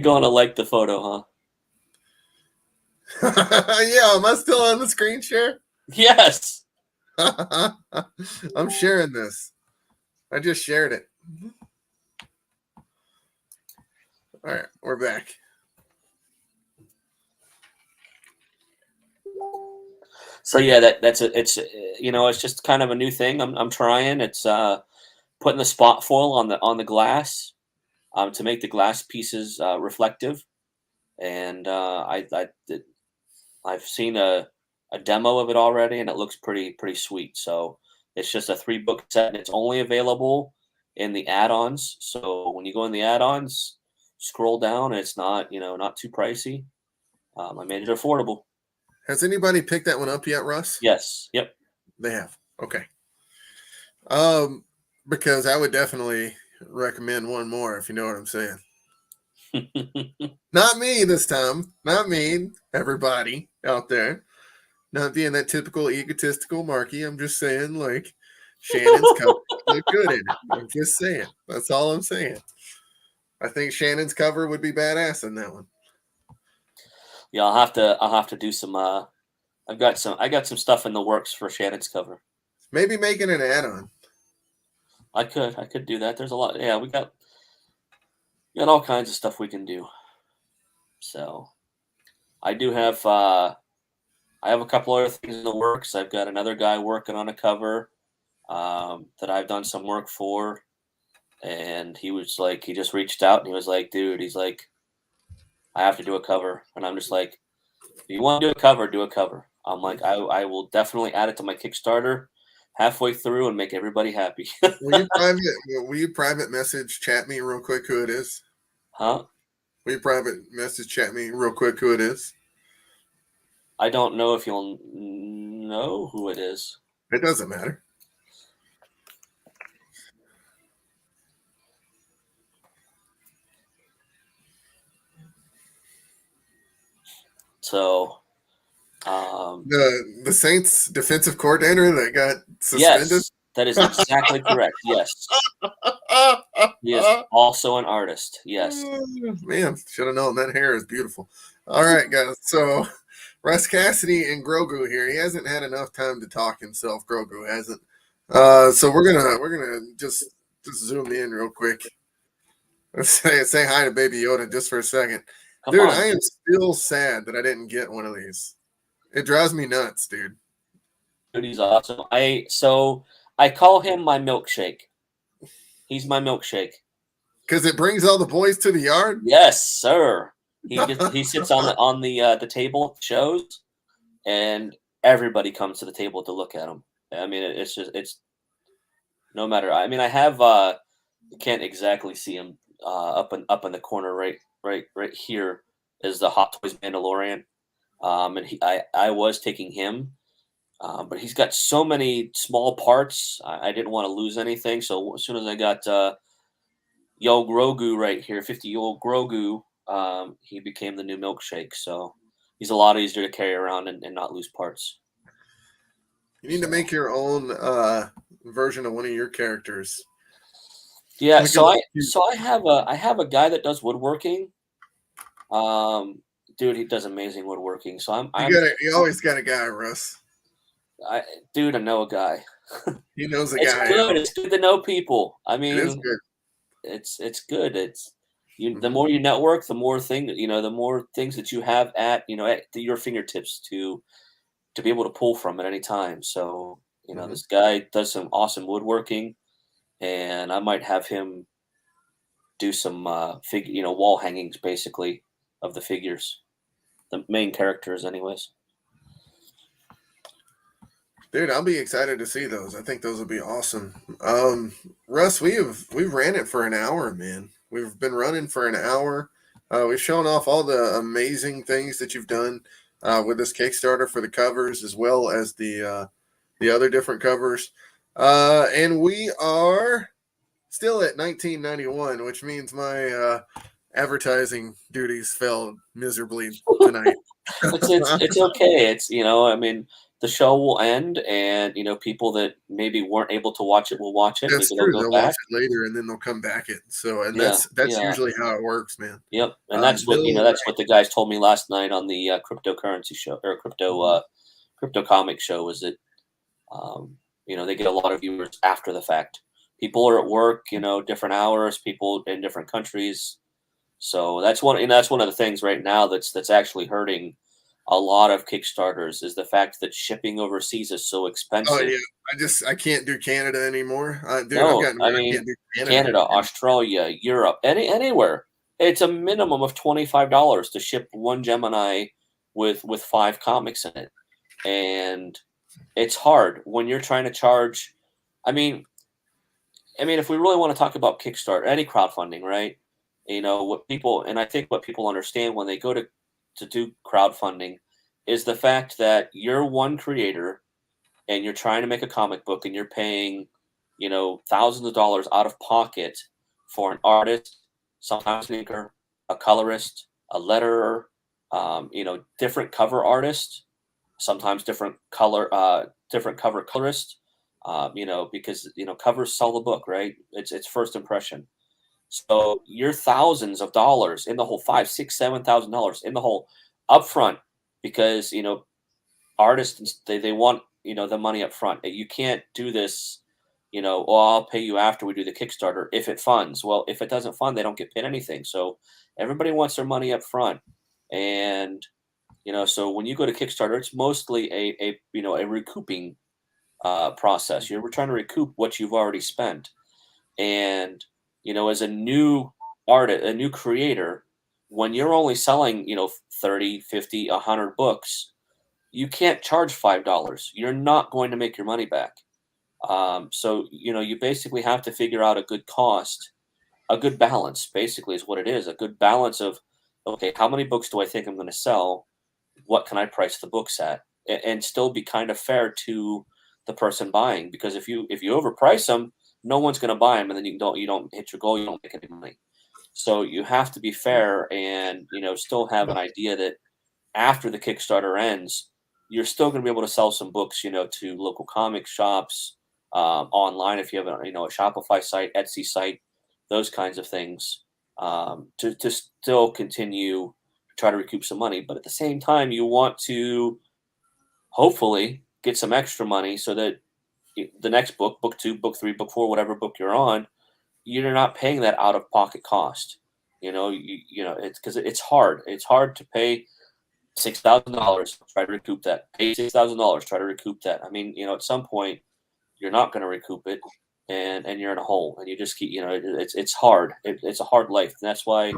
Speaker 2: going to like the photo,
Speaker 1: huh? Yeah, am I still on the screen share?
Speaker 2: Yes.
Speaker 1: I'm sharing this. I just shared it. All right, we're back.
Speaker 2: So yeah, it's just kind of a new thing I'm trying. It's putting the spot foil on the glass to make the glass pieces reflective, and I've seen a demo of it already, and it looks pretty sweet. So it's just a 3-book set, and it's only available in the add-ons. So when you go in the add-ons, scroll down, and it's not not too pricey. I made it affordable.
Speaker 1: Has anybody picked that one up yet, Russ?
Speaker 2: Yes. Yep.
Speaker 1: They have. Okay. Because I would definitely recommend one more, if you know what I'm saying. Not me this time. Not me. Everybody out there. Not being that typical egotistical Marky. I'm just saying, like, Shannon's cover look good in it. I'm just saying. That's all I'm saying. I think Shannon's cover would be badass in that one.
Speaker 2: Yeah, I'll have to do some. I got some stuff in the works for Shannon's cover.
Speaker 1: Maybe making an add-on.
Speaker 2: I could do that. There's a lot. Yeah, we got all kinds of stuff we can do. So, I do have. I have a couple other things in the works. I've got another guy working on a cover that I've done some work for, and he just reached out and he was like, dude, he's like, I have to do a cover, and I'm just like, if you want to do a cover, do a cover. I'm like, I will definitely add it to my Kickstarter halfway through and make everybody happy.
Speaker 1: Will you private message chat me real quick who it is?
Speaker 2: Huh?
Speaker 1: Will you private message chat me real quick who it is?
Speaker 2: I don't know if you'll know who it is.
Speaker 1: It doesn't matter.
Speaker 2: So,
Speaker 1: The Saints defensive coordinator that got suspended.
Speaker 2: yes, that is exactly correct. Yes, he is also an artist. Yes.
Speaker 1: Man, should have known. That hair is beautiful. All right, guys. So Russ Cassidy and Grogu here. He hasn't had enough time to talk himself. Grogu hasn't. So we're gonna just zoom in real quick. Let's say hi to Baby Yoda just for a second.
Speaker 2: Come
Speaker 1: Dude,
Speaker 2: on.
Speaker 1: I am still sad that I didn't get one of these. It drives me nuts, dude.
Speaker 2: Dude, he's awesome. I call him my milkshake. He's my milkshake.
Speaker 1: Because it brings all the boys to the yard.
Speaker 2: Yes, sir. He sits on the table at shows, and everybody comes to the table to look at him. I mean, it's no matter. I mean, I have you can't exactly see him up in the corner right here is the Hot Toys Mandalorian, and I was taking him. But he's got so many small parts. I didn't want to lose anything. So as soon as I got Yo Grogu right here, 50-year-old Grogu, he became the new milkshake. So he's a lot easier to carry around and not lose parts.
Speaker 1: You need to make your own version of one of your characters.
Speaker 2: Yeah, I have a guy that does woodworking. Dude, he does amazing woodworking. So
Speaker 1: you always got a guy, Russ.
Speaker 2: I know a guy.
Speaker 1: He knows a
Speaker 2: It's
Speaker 1: guy.
Speaker 2: good. It's good to know people. I mean,
Speaker 1: it is good.
Speaker 2: It's good. The more you network, the more things that you have at your fingertips to be able to pull from at any time. So this guy does some awesome woodworking, and I might have him do some wall hangings basically of the figures, the main characters, anyways.
Speaker 1: Dude, I'll be excited to see those. I think those will be awesome. Russ, we've ran it for an hour, man. We've been running for an hour. We've shown off all the amazing things that you've done with this Kickstarter for the covers, as well as the other different covers. And we are still at 1991, which means my advertising duties failed miserably tonight.
Speaker 2: It's okay. I mean, the show will end, and people that maybe weren't able to watch it will watch it.
Speaker 1: That's
Speaker 2: maybe
Speaker 1: true. They'll watch it later, and then they'll come back it. So, and that's usually how it works, man.
Speaker 2: Yep, and that's what the guys told me last night on the cryptocurrency show or crypto comic show. Was that they get a lot of viewers after the fact. People are at work, different hours. People in different countries. So that's one of the things right now that's actually hurting a lot of Kickstarters is the fact that shipping overseas is so expensive.
Speaker 1: Oh yeah, I can't do Canada anymore.
Speaker 2: Canada, Australia, Europe, anywhere. It's a minimum of $25 to ship one Gemini with 5 comics in it, and it's hard when you're trying to charge. I mean, if we really want to talk about Kickstarter, any crowdfunding, right? What people understand when they go to do crowdfunding is the fact that you're one creator and you're trying to make a comic book and you're paying, thousands of dollars out of pocket for an artist, sometimes an inker, a colorist, a letterer, different cover artist, sometimes different cover colorist, because, covers sell the book, right? It's first impression. So you're thousands of dollars in the whole, $5,000, $6,000, $7,000 in the whole upfront because artists they want the money up front. You can't do this. I'll pay you after we do the Kickstarter if it funds. Well, if it doesn't fund, they don't get paid anything. So everybody wants their money up front, and so when you go to Kickstarter, it's mostly a recouping process. You're trying to recoup what you've already spent, and as a new artist, a new creator, when you're only selling, 30, 50, 100 books, you can't charge $5. You're not going to make your money back. So, you basically have to figure out a good cost, a good balance, basically is what it is. A good balance of, okay, how many books do I think I'm going to sell? What can I price the books at? And still be kind of fair to the person buying, because if you overprice them, no one's going to buy them, and then you don't hit your goal, you don't make any money. So you have to be fair and still have an idea that after the Kickstarter ends, you're still going to be able to sell some books, to local comic shops, online if you have a Shopify site, Etsy site, those kinds of things, to still continue to try to recoup some money. But at the same time, you want to hopefully get some extra money so that the next book, book 2, book 3, book 4, whatever book you're on, you're not paying that out of pocket cost. It's because it's hard. It's hard to pay $6,000, try to recoup that. Pay $6,000, try to recoup that. I mean, at some point you're not going to recoup it, and you're in a hole, and you just keep. It's hard. It's a hard life, and that's why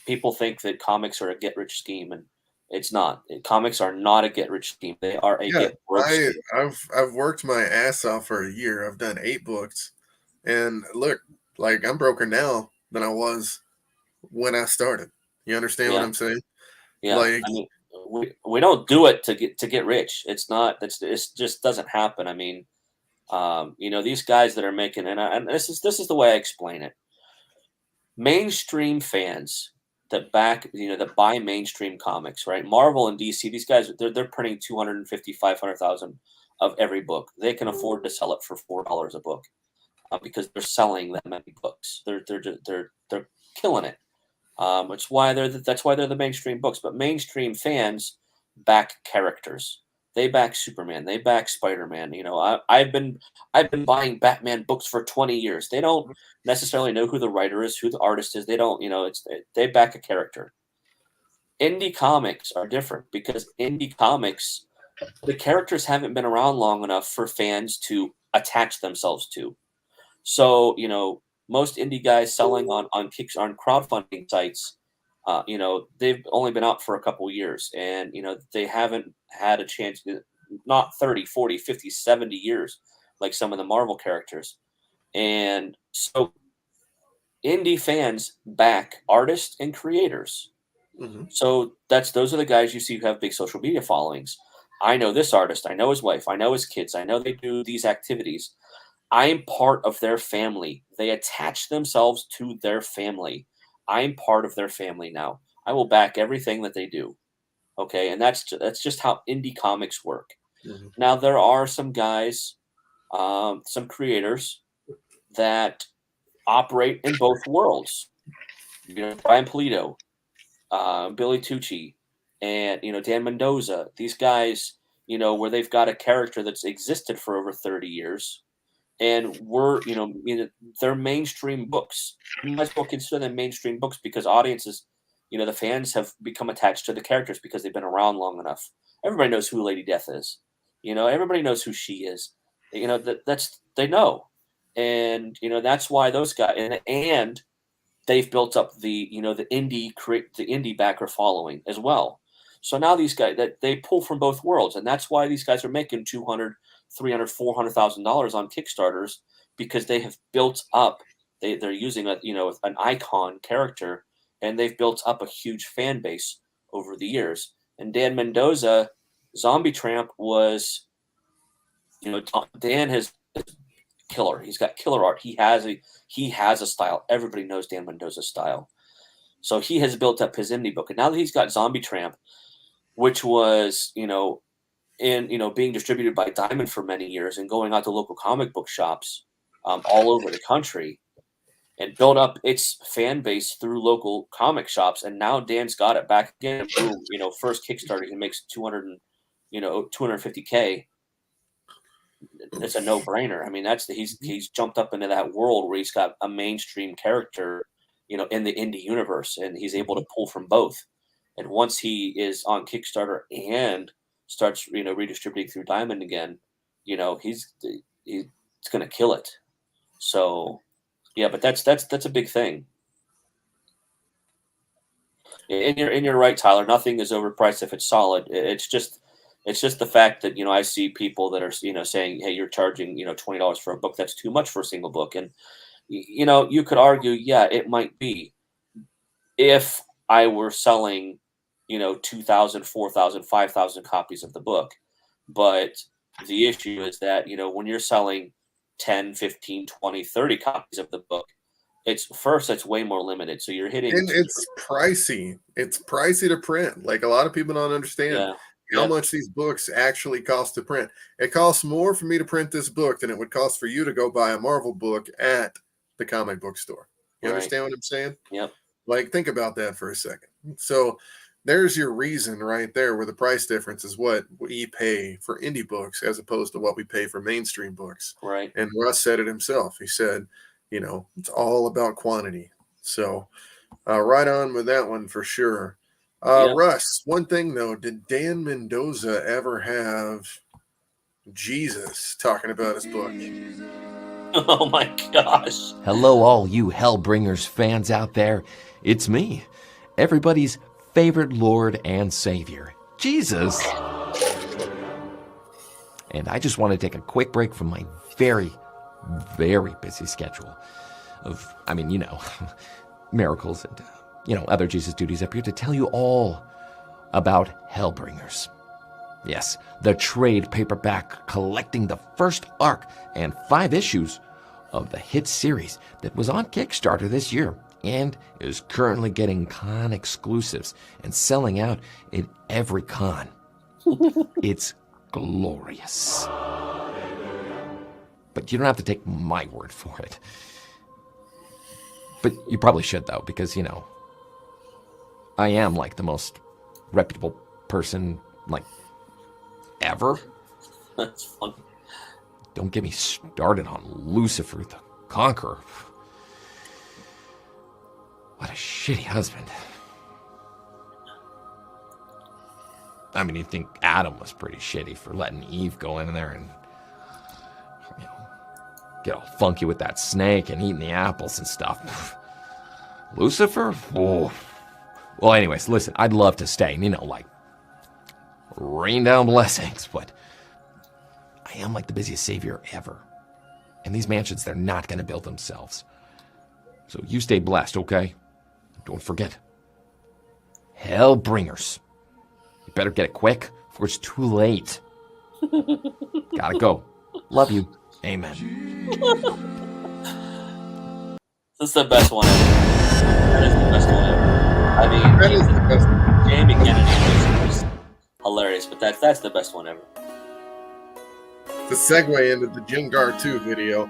Speaker 2: people think that comics are a get rich scheme, and it's not. Comics are not a get rich scheme. They are a get broke scheme.
Speaker 1: I've worked my ass off for a year. I've done 8 books, and look, like I'm broker now than I was when I started. You understand what I'm saying?
Speaker 2: Yeah,
Speaker 1: like,
Speaker 2: I mean, we don't do it to get rich. It's not. It just doesn't happen. I mean, these guys that are making, and this is the way I explain it. Mainstream fans that buy mainstream comics, right? Marvel and DC, these guys, they're printing 250, 500,000 of every book. They can afford to sell it for $4 a book, because they're selling that many books. They're killing it. That's why they're the mainstream books. But mainstream fans back characters. They back Superman. They back Spider-Man. I've been buying Batman books for 20 years. They don't necessarily know who the writer is, who the artist is. They don't. They back a character. Indie comics are different because indie comics, the characters haven't been around long enough for fans to attach themselves to. So most indie guys selling on crowdfunding sites, they've only been out for a couple years, and they haven't had a chance, not 30, 40, 50, 70 years like some of the Marvel characters. And so indie fans back artists and creators. So those are the guys you see who have big social media followings. I know this artist, I know his wife, I know his kids, I know they do these activities. I'm part of their family. They attach themselves to their family. I'm part of their family now. I will back everything that they do. Okay, and that's just how indie comics work. Now there are some guys, some creators that operate in both worlds. Brian Pulido, Billy Tucci, and Dan Mendoza. These guys, where they've got a character that's existed for over 30 years. And they're mainstream books. You might as well consider them mainstream books because audiences, the fans have become attached to the characters because they've been around long enough. Everybody knows who Lady Death is. Everybody knows who she is. That's they know, and that's why those guys and they've built up the the indie backer following as well. So now these guys that they pull from both worlds, and that's why these guys are making $200,000, $300,000, $400,000 on Kickstarters because they have built up. They're using an icon character, and they've built up a huge fan base over the years. And Dan Mendoza, Zombie Tramp was, Dan has killer. He's got killer art. He has a style. Everybody knows Dan Mendoza's style. So he has built up his indie book, and now that he's got Zombie Tramp, which was being distributed by Diamond for many years and going out to local comic book shops all over the country, and built up its fan base through local comic shops. And now Dan's got it back again. Boom, first Kickstarter he makes 250K. It's a no-brainer. I mean, he's jumped up into that world where he's got a mainstream character, in the indie universe, and he's able to pull from both. And once he is on Kickstarter and starts, redistributing through Diamond again, he's going to kill it. So, yeah, but that's a big thing. And you're right, Tyler. Nothing is overpriced if it's solid. It's just the fact that I see people that are saying, hey, you're charging $20 for a book. That's too much for a single book. And you could argue, yeah, it might be if I were selling 2,000, 4,000, 5,000 copies of the book. But the issue is that when you're selling 10, 15, 20, 30 copies of the book, it's way more limited. So you're hitting,
Speaker 1: and it's pricey. it's pricey to print. Like a lot of people don't understand how much these books actually cost to print. It costs more for me to print this book than it would cost for you to go buy a Marvel book at the comic book store. You understand what I'm saying?
Speaker 2: Yep.
Speaker 1: Like, think about that for a second. So there's your reason right there where the price difference is what we pay for indie books as opposed to what we pay for mainstream books.
Speaker 2: Right.
Speaker 1: And Russ said it himself. He said, you know, it's all about quantity. So right on with that one for sure. Russ, one thing though, did Dan Mendoza ever have Jesus talking about his book?
Speaker 2: Oh my gosh.
Speaker 3: Hello, all you Hellbringers fans out there. It's me, everybody's favorite Lord and Savior, Jesus. And I just want to take a quick break from my very, very busy schedule of, miracles and, other Jesus duties up here to tell you all about Hellbringers. Yes, the trade paperback collecting the first arc and 5 issues of the hit series that was on Kickstarter this year and is currently getting con exclusives and selling out in every con. It's glorious. But you don't have to take my word for it. But you probably should, though, because, I am, like, the most reputable person, like, ever.
Speaker 2: That's funny.
Speaker 3: Don't get me started on Lucifer the Conqueror. What a shitty husband. I mean, you'd think Adam was pretty shitty for letting Eve go in there and, get all funky with that snake and eating the apples and stuff. Lucifer? Oh. Well, anyways, listen, I'd love to stay and, rain down blessings, but I am like the busiest savior ever. And these mansions, they're not going to build themselves. So you stay blessed, okay? Don't forget. Hellbringers. You better get it quick before it's too late. Gotta go. Love you. Amen.
Speaker 2: This is the best one ever. That is the best one ever. I mean,
Speaker 1: That is the best.
Speaker 2: Jamie Kennedy was hilarious, but that's the best one ever.
Speaker 1: The segue into the Jengar 2 video.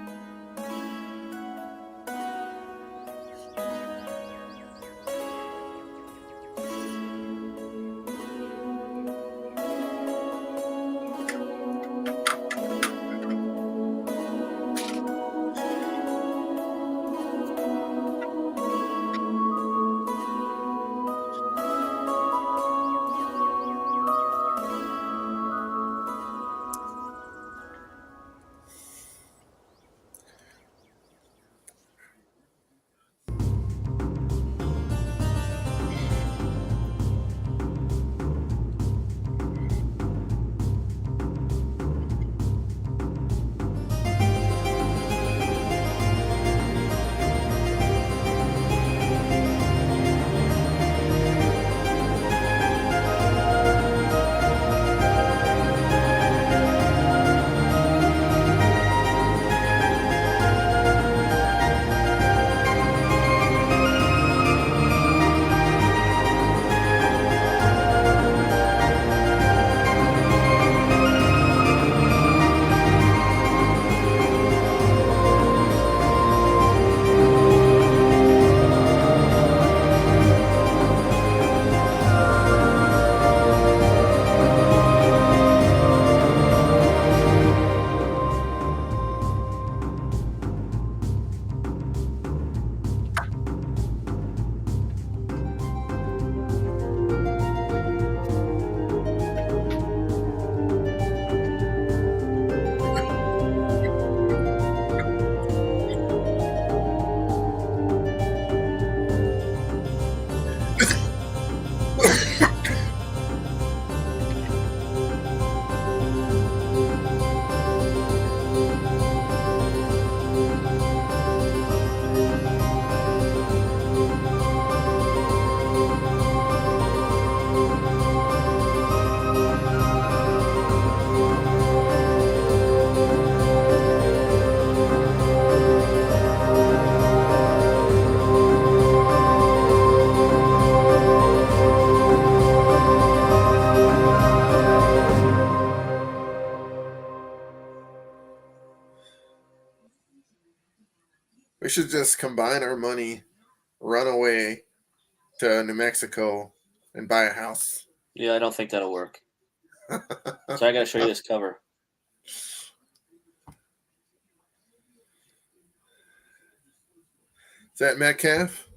Speaker 1: We should just combine our money, run away to New Mexico, and buy a house.
Speaker 2: Yeah, I don't think that'll work. So I got to show you this cover.
Speaker 1: Is that Metcalf?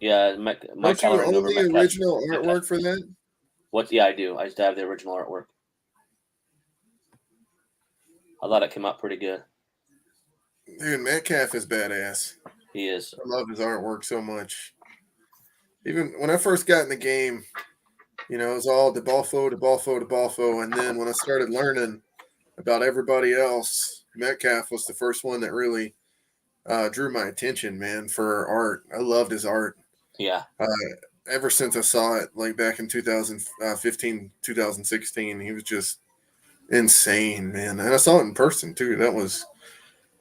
Speaker 2: Yeah, my
Speaker 1: Don't you
Speaker 2: coloring
Speaker 1: own
Speaker 2: over
Speaker 1: the
Speaker 2: Metcalf.
Speaker 1: original artwork for that?
Speaker 2: What? Yeah, I do. I just have the original artwork. I thought it came out pretty good.
Speaker 1: Dude, Metcalf is badass.
Speaker 2: He is.
Speaker 1: I love his artwork so much. Even when I first got in the game, it was all DeBalfo, and then when I started learning about everybody else, Metcalf was the first one that really drew my attention, man, for art. I loved his art.
Speaker 2: Yeah.
Speaker 1: Ever since I saw it, like back in 2015, 2016, he was just insane, man. And I saw it in person too. That was,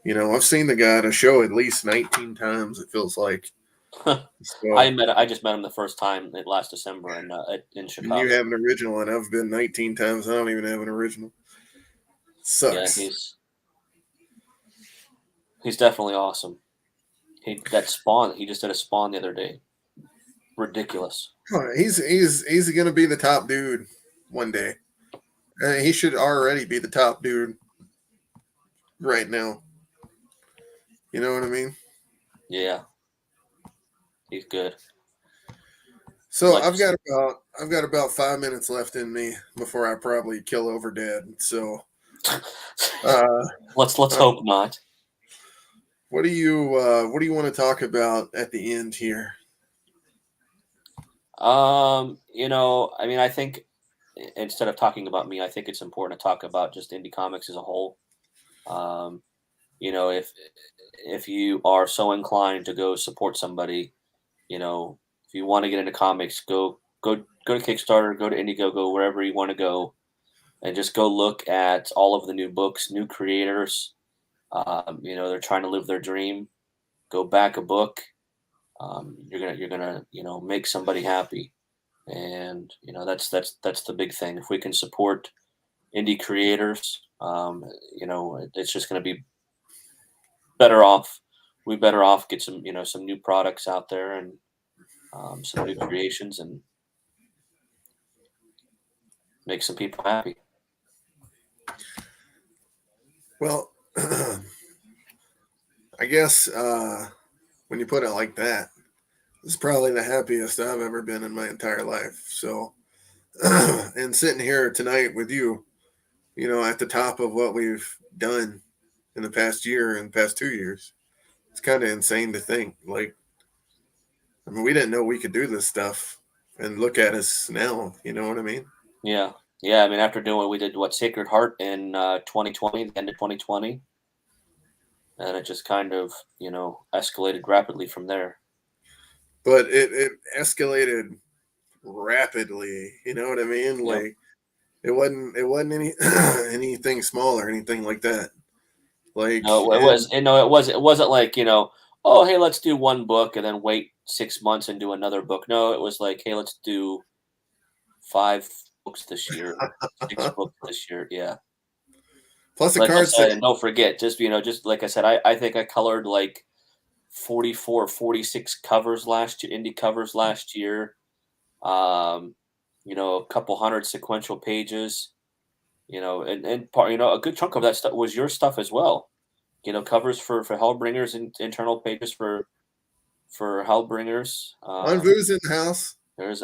Speaker 1: I've seen the guy at a show at least 19 times. It feels like. So,
Speaker 2: I just met him the first time last December in Chicago.
Speaker 1: And you have an original, and I've been 19 times. I don't even have an original. Sucks.
Speaker 2: Yeah, he's definitely awesome. That Spawn, he just did a Spawn the other day. Ridiculous.
Speaker 1: He's going to be the top dude one day. He should already be the top dude right now. You know what I mean?
Speaker 2: Yeah. He's good.
Speaker 1: So I've got about 5 minutes left in me before I probably kill over Dad. So
Speaker 2: let's hope not.
Speaker 1: What do you want to talk about at the end here?
Speaker 2: I think instead of talking about me, I think it's important to talk about just indie comics as a whole. If you are so inclined to go support somebody, if you want to get into comics, go to Kickstarter, go to Indiegogo, wherever you want to go, and just go look at all of the new books, new creators. They're trying to live their dream. Go back a book. You're gonna make somebody happy, and that's the big thing. If we can support indie creators, it's just gonna be better off. We better off get some some new products out there and some new creations and make some people happy.
Speaker 1: Well, I guess when you put it like that, it's probably the happiest I've ever been in my entire life. So, and sitting here tonight with you, at the top of what we've done in the past year and past 2 years, it's kind of insane to think. Like, I mean, we didn't know we could do this stuff, and look at us now. You know what I mean?
Speaker 2: Yeah. I mean, after doing what we did, Sacred Heart in 2020, the end of 2020, and it just kind of escalated rapidly from there.
Speaker 1: But it escalated rapidly. You know what I mean?
Speaker 2: Yep.
Speaker 1: Like, it wasn't any anything small or anything like that. Like,
Speaker 2: No, it wasn't like oh, hey, let's do one book and then wait 6 months and do another book. No, it was like, hey, let's do 5 books this year, 6 books this year. Yeah.
Speaker 1: Plus the
Speaker 2: like
Speaker 1: cards.
Speaker 2: And don't forget, just like I said, I think I colored like 44, 46 covers last year, indie covers last year. A couple hundred sequential pages. And part, a good chunk of that stuff was your stuff as well. Covers for Hellbringers and internal pages for Hellbringers.
Speaker 1: Anvu's in the house.
Speaker 2: There's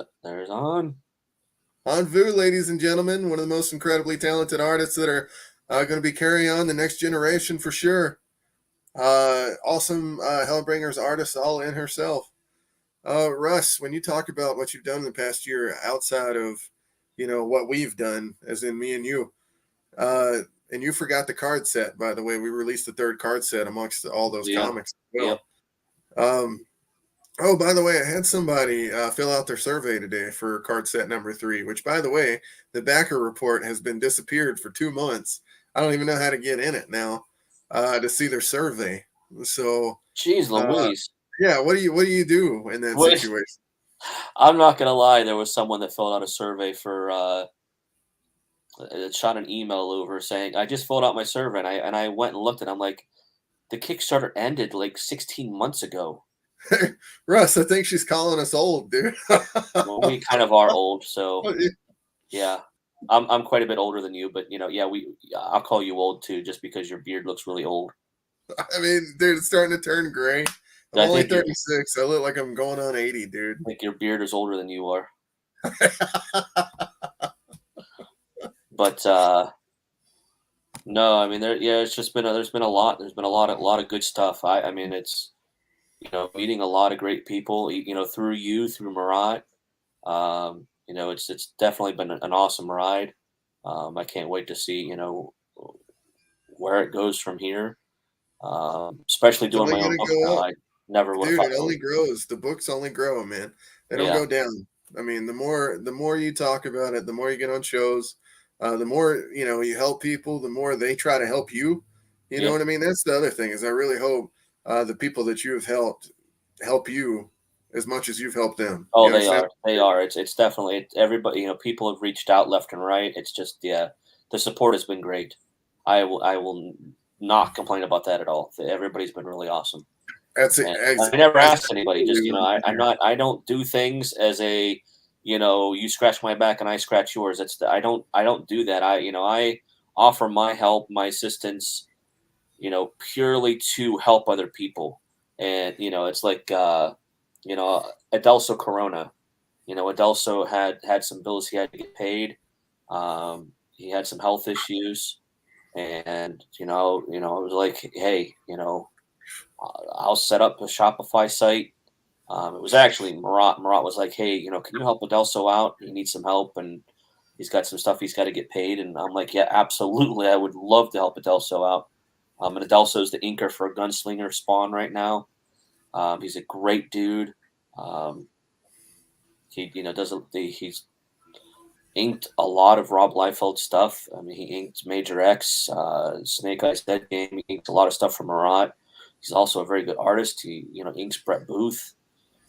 Speaker 1: Anvu, ladies and gentlemen, one of the most incredibly talented artists that are going to be carrying on the next generation for sure. Awesome Hellbringers artist all in herself. Russ, when you talk about what you've done in the past year outside of, what we've done, as in me and you, and you forgot the card set, by the way, we released the 3rd card set amongst all those comics as well. Yep. Oh, by the way, I had somebody fill out their survey today for card set number 3, which, by the way, the backer report has been disappeared for 2 months. I don't even know how to get in it now to see their survey. So,
Speaker 2: jeez Louise.
Speaker 1: Yeah, what do you do in that situation?
Speaker 2: I'm not gonna lie. There was someone that filled out a survey for shot an email over saying, "I just filled out my survey," and I went and looked, and I'm like, the Kickstarter ended like 16 months ago.
Speaker 1: Russ, I think she's calling us old, dude.
Speaker 2: Well, we kind of are old, so yeah. I'm quite a bit older than you, but yeah, I'll call you old too, just because your beard looks really old.
Speaker 1: I mean, dude, it's starting to turn gray. I'm
Speaker 2: I
Speaker 1: only
Speaker 2: think
Speaker 1: 36. I look like I'm going on 80, dude.
Speaker 2: I think your beard is older than you are. But no, I mean it's just been there's been a lot. There's been a lot of good stuff. I mean it's meeting a lot of great people. Through Murat. It's definitely been an awesome ride. I can't wait to see where it goes from here. Especially
Speaker 1: It's
Speaker 2: doing
Speaker 1: only
Speaker 2: my own
Speaker 1: gonna
Speaker 2: book
Speaker 1: go
Speaker 2: now.
Speaker 1: up.
Speaker 2: I never would have
Speaker 1: Dude,
Speaker 2: thought
Speaker 1: it
Speaker 2: I
Speaker 1: only
Speaker 2: would.
Speaker 1: grows. The books only grow, man. They don't
Speaker 2: Yeah,
Speaker 1: go down. I mean, the more you talk about it, the more you get on shows, the more you help people, the more they try to help you. You know
Speaker 2: yeah.
Speaker 1: what I mean? That's the other thing is I really hope the people that you have helped help you as much as you've helped them.
Speaker 2: Oh,
Speaker 1: You
Speaker 2: they
Speaker 1: understand?
Speaker 2: are. They are. It's definitely everybody. People have reached out left and right. It's just the support has been great. I will not complain about that at all. Everybody's been really awesome.
Speaker 1: That's it.
Speaker 2: And I never
Speaker 1: That's
Speaker 2: asked anybody. Just
Speaker 1: really what
Speaker 2: I'm not. I don't do things as a you scratch my back and I scratch yours. I don't do that. I offer my help, my assistance, purely to help other people. And it's like Adelso Corona. Adelso had some bills he had to get paid. He had some health issues, and it was like, hey, I'll set up a Shopify site. It was actually Murat. Murat was like, hey, can you help Adelso out? He needs some help, and he's got some stuff he's got to get paid. And I'm like, yeah, absolutely. I would love to help Adelso out. And Adelso's the inker for Gunslinger Spawn right now. He's a great dude. He, he's inked a lot of Rob Liefeld stuff. I mean, he inked Major X, Snake Eyes Dead Game. He inked a lot of stuff for Murat. He's also a very good artist. He, inks Brett Booth.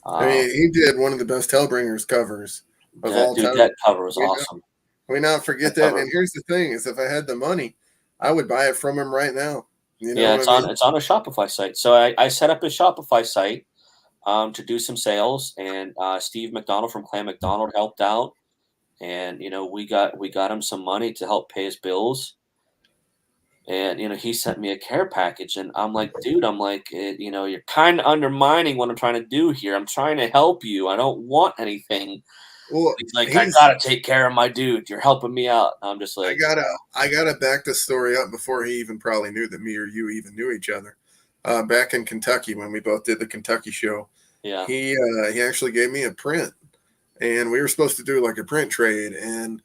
Speaker 1: I mean, he did one of the best Hellbringers covers of all time.
Speaker 2: That cover was awesome.
Speaker 1: We not forget that. And here's the thing: is if I had the money, I would buy it from him right now.
Speaker 2: It's on a Shopify site. So I set up a Shopify site to do some sales, and Steve McDonald from Clan McDonald helped out, and we got him some money to help pay his bills. And he sent me a care package, and I'm like, dude, you're kind of undermining what I'm trying to do here. I'm trying to help you. I don't want anything.
Speaker 1: Well,
Speaker 2: he's like, I gotta take care of my dude. You're helping me out. I'm just like,
Speaker 1: I gotta back this story up before he even probably knew that me or you even knew each other. Back in Kentucky when we both did the Kentucky show,
Speaker 2: yeah,
Speaker 1: he actually gave me a print, and we were supposed to do like a print trade, and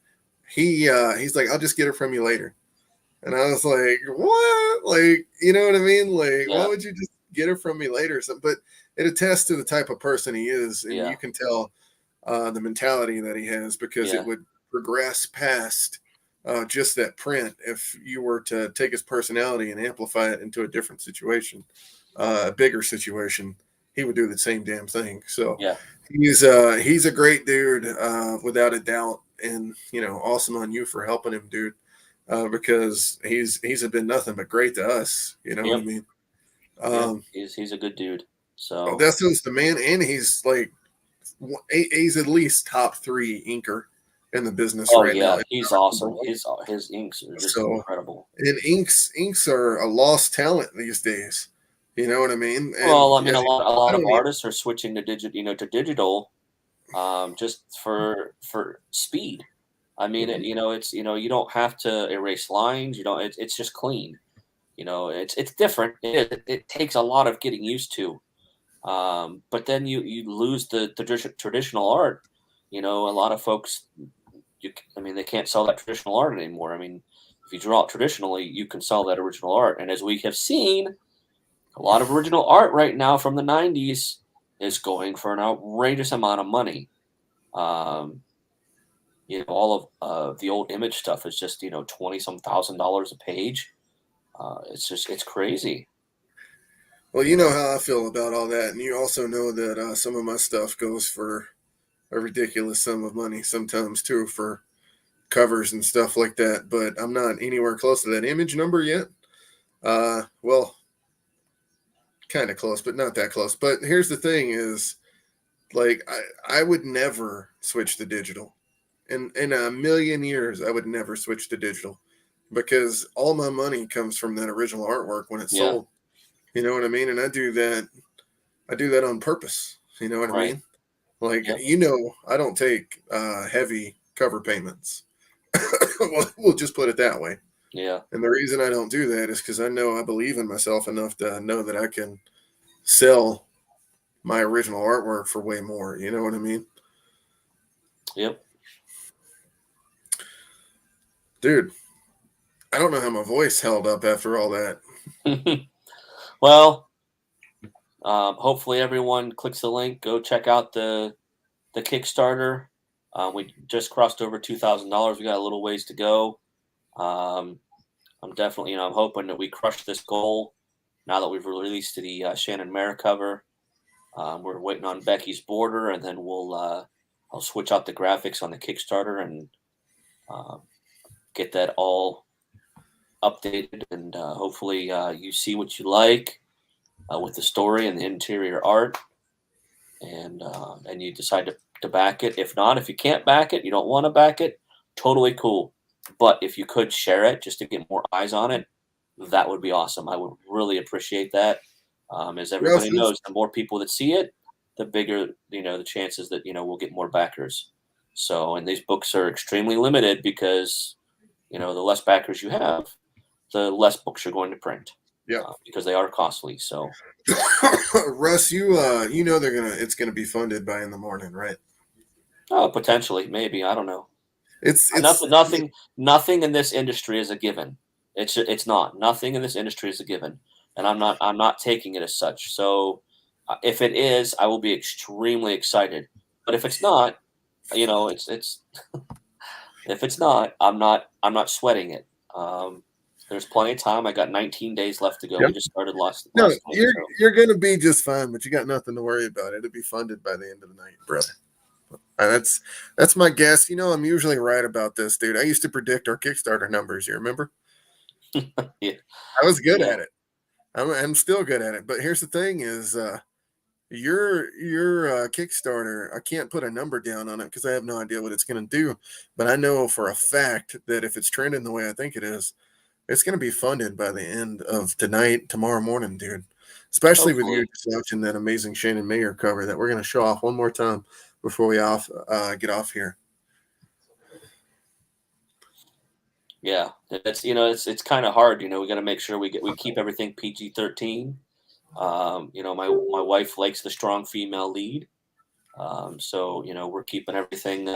Speaker 1: he's like, I'll just get it from you later. And I was like, what? Like, you know what I mean? Like, why would you just get it from me later or something? But it attests to the type of person he is. And you can tell the mentality that he has because it would progress past just that print if you were to take his personality and amplify it into a different situation, a bigger situation. He would do the same damn thing. So he's a great dude without a doubt. And, awesome on you for helping him, dude. Because he's been nothing but great to us, what I mean?
Speaker 2: He's a good dude. So
Speaker 1: Odesso's the man, and he's like he's at least top 3 inker in the business right now.
Speaker 2: He's awesome. His inks are just incredible.
Speaker 1: And inks are a lost talent these days. You know what I mean? And
Speaker 2: well, I mean, a lot of artists are switching to digital, just for speed. I mean, it's you don't have to erase lines. It's just clean. It's different. It takes a lot of getting used to. But then you lose the traditional art. A lot of folks, they can't sell that traditional art anymore. I mean, if you draw it traditionally, you can sell that original art. And as we have seen, a lot of original art right now from the 90s is going for an outrageous amount of money. All of the old image stuff is just, $20-some thousand a page. It's crazy.
Speaker 1: Well, you know how I feel about all that. And you also know that some of my stuff goes for a ridiculous sum of money sometimes too for covers and stuff like that. But I'm not anywhere close to that image number yet. Well, kind of close, but not that close. But here's the thing is, like, I would never switch to digital. In a million years, I would never switch to digital because all my money comes from that original artwork when it's sold. You know what I mean? And I do that on purpose. You know what I mean? Like, I don't take heavy cover payments. We'll just put it that way.
Speaker 2: Yeah.
Speaker 1: And the reason I don't do that is because I know I believe in myself enough to know that I can sell my original artwork for way more. You know what I mean?
Speaker 2: Yep.
Speaker 1: Dude, I don't know how my voice held up after all that.
Speaker 2: Well, hopefully everyone clicks the link. Go check out the Kickstarter. We just crossed over $2,000. We got a little ways to go. I'm definitely, I'm hoping that we crush this goal now that we've released the Shannon Mare cover. We're waiting on Becky's border, and then I'll switch out the graphics on the Kickstarter and get that all updated, and hopefully you see what you like with the story and the interior art, and you decide to back it. If not, if you can't back it, you don't want to back it, totally cool. But if you could share it just to get more eyes on it, that would be awesome. I would really appreciate that. As everybody knows, the more people that see it, the bigger, the chances that, we'll get more backers. So, and these books are extremely limited because, the less backers you have, the less books you're going to print.
Speaker 1: Yeah.
Speaker 2: Because they are costly. So,
Speaker 1: Russ, it's gonna be funded by in the morning, right?
Speaker 2: Oh, potentially, maybe, I don't know.
Speaker 1: It's
Speaker 2: nothing in this industry is a given. It's not. Nothing in this industry is a given, and I'm not taking it as such. So, if it is, I will be extremely excited. But if it's not, it's if it's not, I'm not sweating it. There's plenty of time. I got 19 days left to go.
Speaker 1: Yep.
Speaker 2: We just started last
Speaker 1: No,
Speaker 2: night,
Speaker 1: you're gonna be just fine, but you got nothing to worry about. It'll be funded by the end of the night, brother. That's my guess. I'm usually right about this, dude. I used to predict our Kickstarter numbers. You remember?
Speaker 2: Yeah.
Speaker 1: I was good at it. I'm still good at it. But here's the thing: is your Kickstarter. I can't put a number down on it because I have no idea what it's going to do. But I know for a fact that if it's trending the way I think it is, it's going to be funded by the end of tomorrow morning, dude. Especially with you just watching that amazing Shannon Mayer cover that we're going to show off one more time before we get off here.
Speaker 2: Yeah, that's it's kind of hard. We got to make sure we keep everything PG-13. My wife likes the strong female lead, so we're keeping everything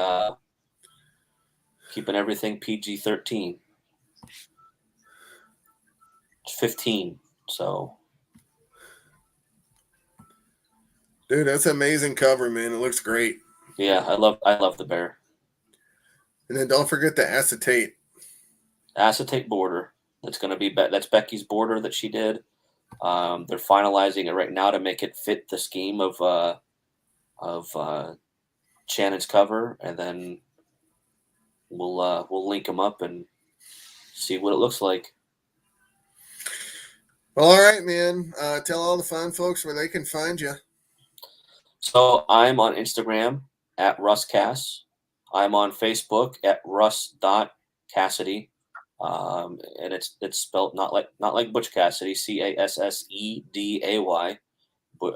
Speaker 2: PG-13. It's 15, so.
Speaker 1: Dude, that's an amazing cover, man. It looks great.
Speaker 2: Yeah, I love the bear.
Speaker 1: And then don't forget the acetate
Speaker 2: Border. That's Becky's border that she did. They're finalizing it right now to make it fit the scheme of Shannon's cover, and then we'll link them up and see what it looks like.
Speaker 1: Well, all right, man. Tell all the fine folks where they can find you. So
Speaker 2: I'm on Instagram at Russ Cass. I'm on Facebook at Russ.Casseday. And it's spelled not like Butch Cassidy, Casseday, but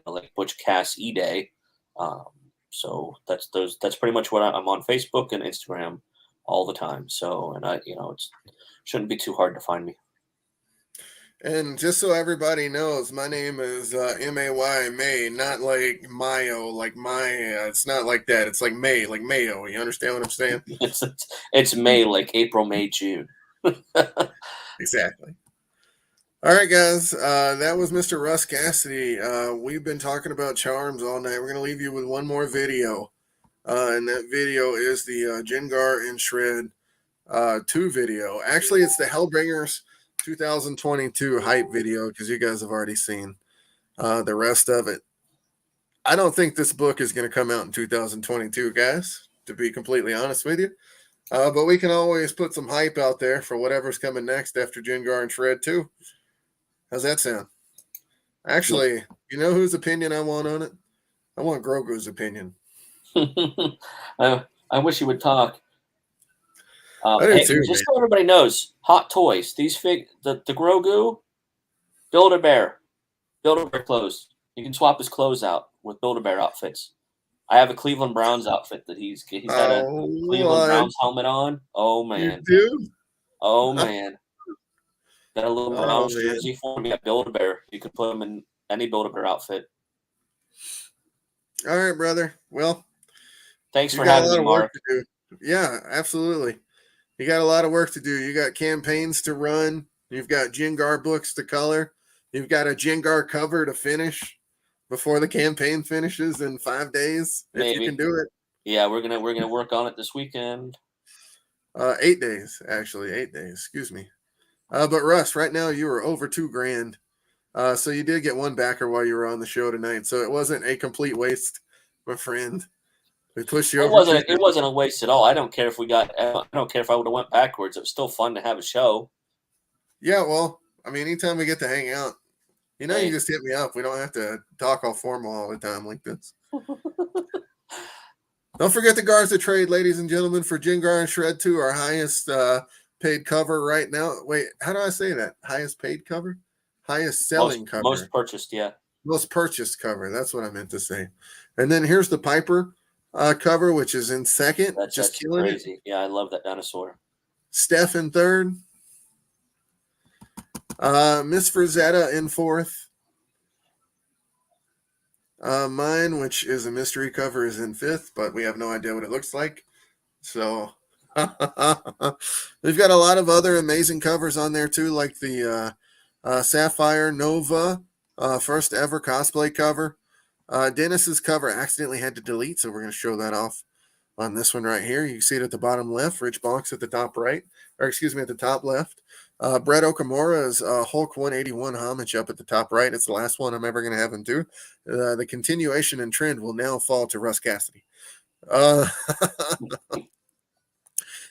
Speaker 2: like Butch Casseday. So that's pretty much what I'm on Facebook and Instagram all the time. So, and it shouldn't be too hard to find me.
Speaker 1: And just so everybody knows, my name is M-A-Y, May, not like Mayo, like Maya. It's not like that. It's like May, like Mayo. You understand what I'm saying?
Speaker 2: It's May, like April, May, June.
Speaker 1: Exactly. All right, guys. That was Mr. Russ Casseday. We've been talking about charms all night. We're going to leave you with one more video. And that video is the Jengar and Shred 2 video. Actually, it's the Hellbringers 2022 hype video because you guys have already seen the rest of it. I don't think this book is going to come out in 2022, guys, to be completely honest with you. But we can always put some hype out there for whatever's coming next after Jengar and Shred 2. How's that sound? Actually, you know whose opinion I want on it? I want Grogu's opinion.
Speaker 2: I wish he would talk.
Speaker 1: I do
Speaker 2: Hey,
Speaker 1: too,
Speaker 2: just so everybody knows, Hot Toys, the Grogu, Build-A-Bear clothes. You can swap his clothes out with Build-A-Bear outfits. I have a Cleveland Browns outfit that he's got a Cleveland Browns helmet on. Oh man,
Speaker 1: you do?
Speaker 2: oh man, got a little Browns
Speaker 1: man.
Speaker 2: jersey for him. Yeah, Build-A-Bear. You could put him in any Build-A-Bear outfit.
Speaker 1: All right, brother. Well,
Speaker 2: thanks for having me, Mark.
Speaker 1: Yeah, absolutely. You got a lot of work to do. You got campaigns to run. You've got Jengar books to color. You've got a Jengar cover to finish before the campaign finishes in 5 days. If
Speaker 2: Maybe
Speaker 1: you can do it.
Speaker 2: Yeah, we're gonna work on it this weekend.
Speaker 1: 8 days, actually. 8 days. Excuse me. But Russ, right now you were over $2,000. So you did get one backer while you were on the show tonight. So it wasn't a complete waste, my friend. We pushed you over.
Speaker 2: It wasn't a waste at all. I don't care if I don't care if I would have went backwards. It was still fun to have a show.
Speaker 1: Yeah, well, I mean, anytime we get to hang out, you just hit me up. We don't have to talk all formal all the time like this. Don't forget the Garza trade, ladies and gentlemen, for Jengar and Shred 2, our highest paid cover right now. Wait, how do I say that? Highest paid cover? Highest selling cover.
Speaker 2: Most purchased, yeah.
Speaker 1: Most purchased cover. That's what I meant to say. And then here's the Piper cover, which is in second.
Speaker 2: That's
Speaker 1: killing
Speaker 2: crazy.
Speaker 1: It.
Speaker 2: Yeah, I love that dinosaur.
Speaker 1: Steph in third. Miss Frazetta in fourth. Mine, which is a mystery cover, is in fifth, but we have no idea what it looks like. So we've got a lot of other amazing covers on there too, like the Sapphire Nova first ever cosplay cover. Dennis's cover accidentally had to delete, so we're going to show that off on this one right here. You can see it at the bottom left, Rich Bonks at the top right, or excuse me, at the top left. Brett Okamura's Hulk 181 homage up at the top right. It's the last one I'm ever going to have him do. The continuation and trend will now fall to Russ Casseday.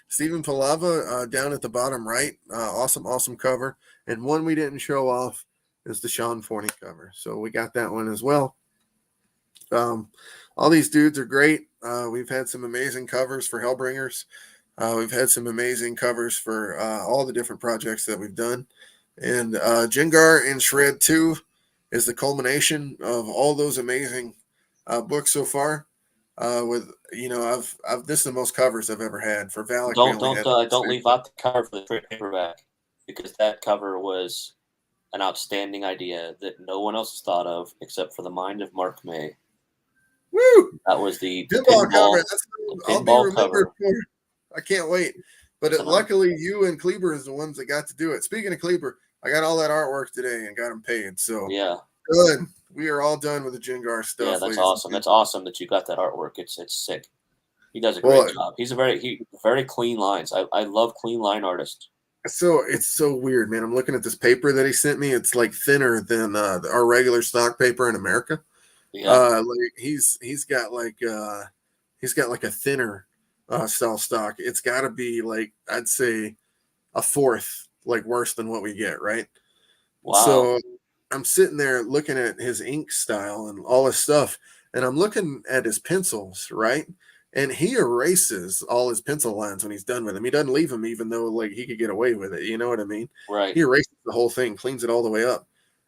Speaker 1: Stephen Palava down at the bottom right. Awesome cover. And one we didn't show off is the Sean Forney cover. So we got that one as well. All these dudes are great. We've had some amazing covers for Hellbringers. We've had some amazing covers for all the different projects that we've done. And Jengar and Shred 2 is the culmination of all those amazing books so far. This is the most covers I've ever had for Valak.
Speaker 2: Don't leave out the cover for the trade paperback, because that cover was an outstanding idea that no one else has thought of except for the mind of Mark May.
Speaker 1: Woo!
Speaker 2: That was the
Speaker 1: pinball cover. I'll be remembered
Speaker 2: cover.
Speaker 1: For. I can't wait. But luckily, you and Kleber is the ones that got to do it. Speaking of Kleber, I got all that artwork today and got them paid. So
Speaker 2: yeah,
Speaker 1: good. We are all done with the Jengar stuff.
Speaker 2: Yeah, that's awesome. That's awesome that you got that artwork. It's sick. He does a great job. He's very clean lines. I love clean line artists.
Speaker 1: So it's so weird, man. I'm looking at this paper that he sent me. It's like thinner than our regular stock paper in America.
Speaker 2: Yeah.
Speaker 1: He's got like a thinner style stock. It's got to be like, I'd say a fourth, like worse than what we get, right?
Speaker 2: Wow.
Speaker 1: So I'm sitting there looking at his ink style and all his stuff, and I'm looking at his pencils, right? And he erases all his pencil lines when he's done with them. He doesn't leave them, even though like he could get away with it. You know what I mean?
Speaker 2: Right.
Speaker 1: He erases the whole thing, cleans it all the way up.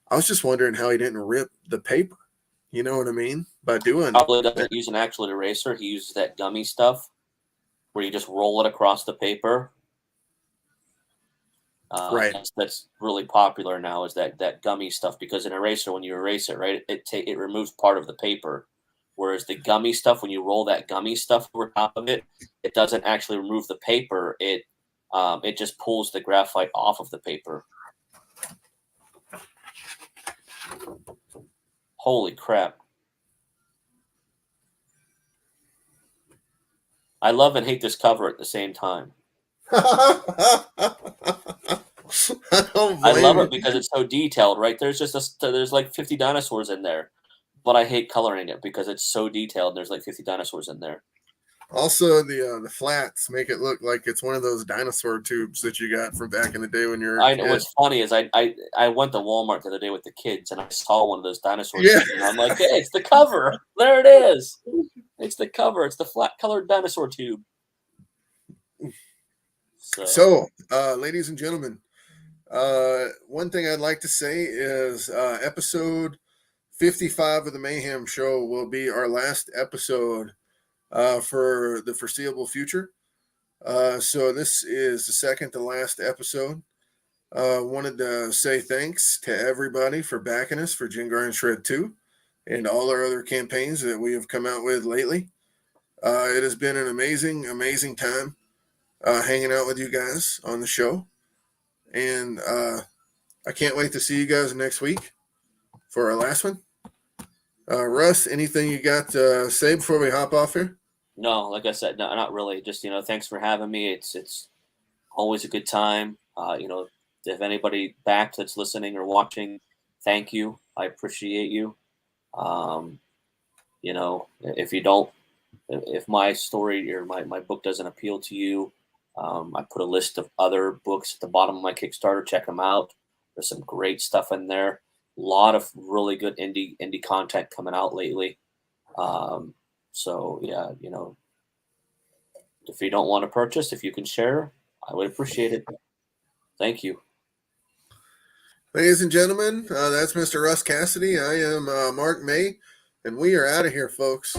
Speaker 1: I was just wondering how he didn't rip the paper. You know what I mean? By doing
Speaker 2: probably doesn't use an actual eraser. He uses that gummy stuff where you just roll it across the paper.
Speaker 1: Right.
Speaker 2: That's really popular now, is that gummy stuff, because an eraser, when you erase it, right, it removes part of the paper. Whereas the gummy stuff, when you roll that gummy stuff over top of it, it doesn't actually remove the paper. It just pulls the graphite off of the paper. Holy crap. I love and hate this cover at the same time. I love it because it's so detailed, right? There's there's like 50 dinosaurs in there, but I hate coloring it because it's so detailed. There's like 50 dinosaurs in there.
Speaker 1: Also, the flats make it look like it's one of those dinosaur tubes that you got from back in the day when you were a
Speaker 2: I know
Speaker 1: kid.
Speaker 2: what's funny is I went to Walmart the other day with the kids and I saw one of those dinosaurs.
Speaker 1: Yeah.
Speaker 2: And I'm like, hey, it's the cover. There it is. It's the cover. It's the flat colored dinosaur tube.
Speaker 1: So, ladies and gentlemen, one thing I'd like to say is episode 55 of the Mayhem Show will be our last episode for the foreseeable future. So this is the second to last episode. Wanted to say thanks to everybody for backing us for Gin Garden Shred 2 and all our other campaigns that we have come out with lately. It has been an amazing, amazing time hanging out with you guys on the show. And I can't wait to see you guys next week for our last one. Russ, anything you got to say before we hop off here?
Speaker 2: No, like I said, no, not really. Just, thanks for having me. It's always a good time. If anybody back that's listening or watching, thank you. I appreciate you. If my story or my book doesn't appeal to you, I put a list of other books at the bottom of my Kickstarter. Check them out. There's some great stuff in there. A lot of really good indie content coming out lately. So yeah, if you don't want to purchase, if you can share, I would appreciate it. Thank you.
Speaker 1: Ladies and gentlemen, that's Mr. Russ Casseday. I am Mark May, and we are out of here, folks.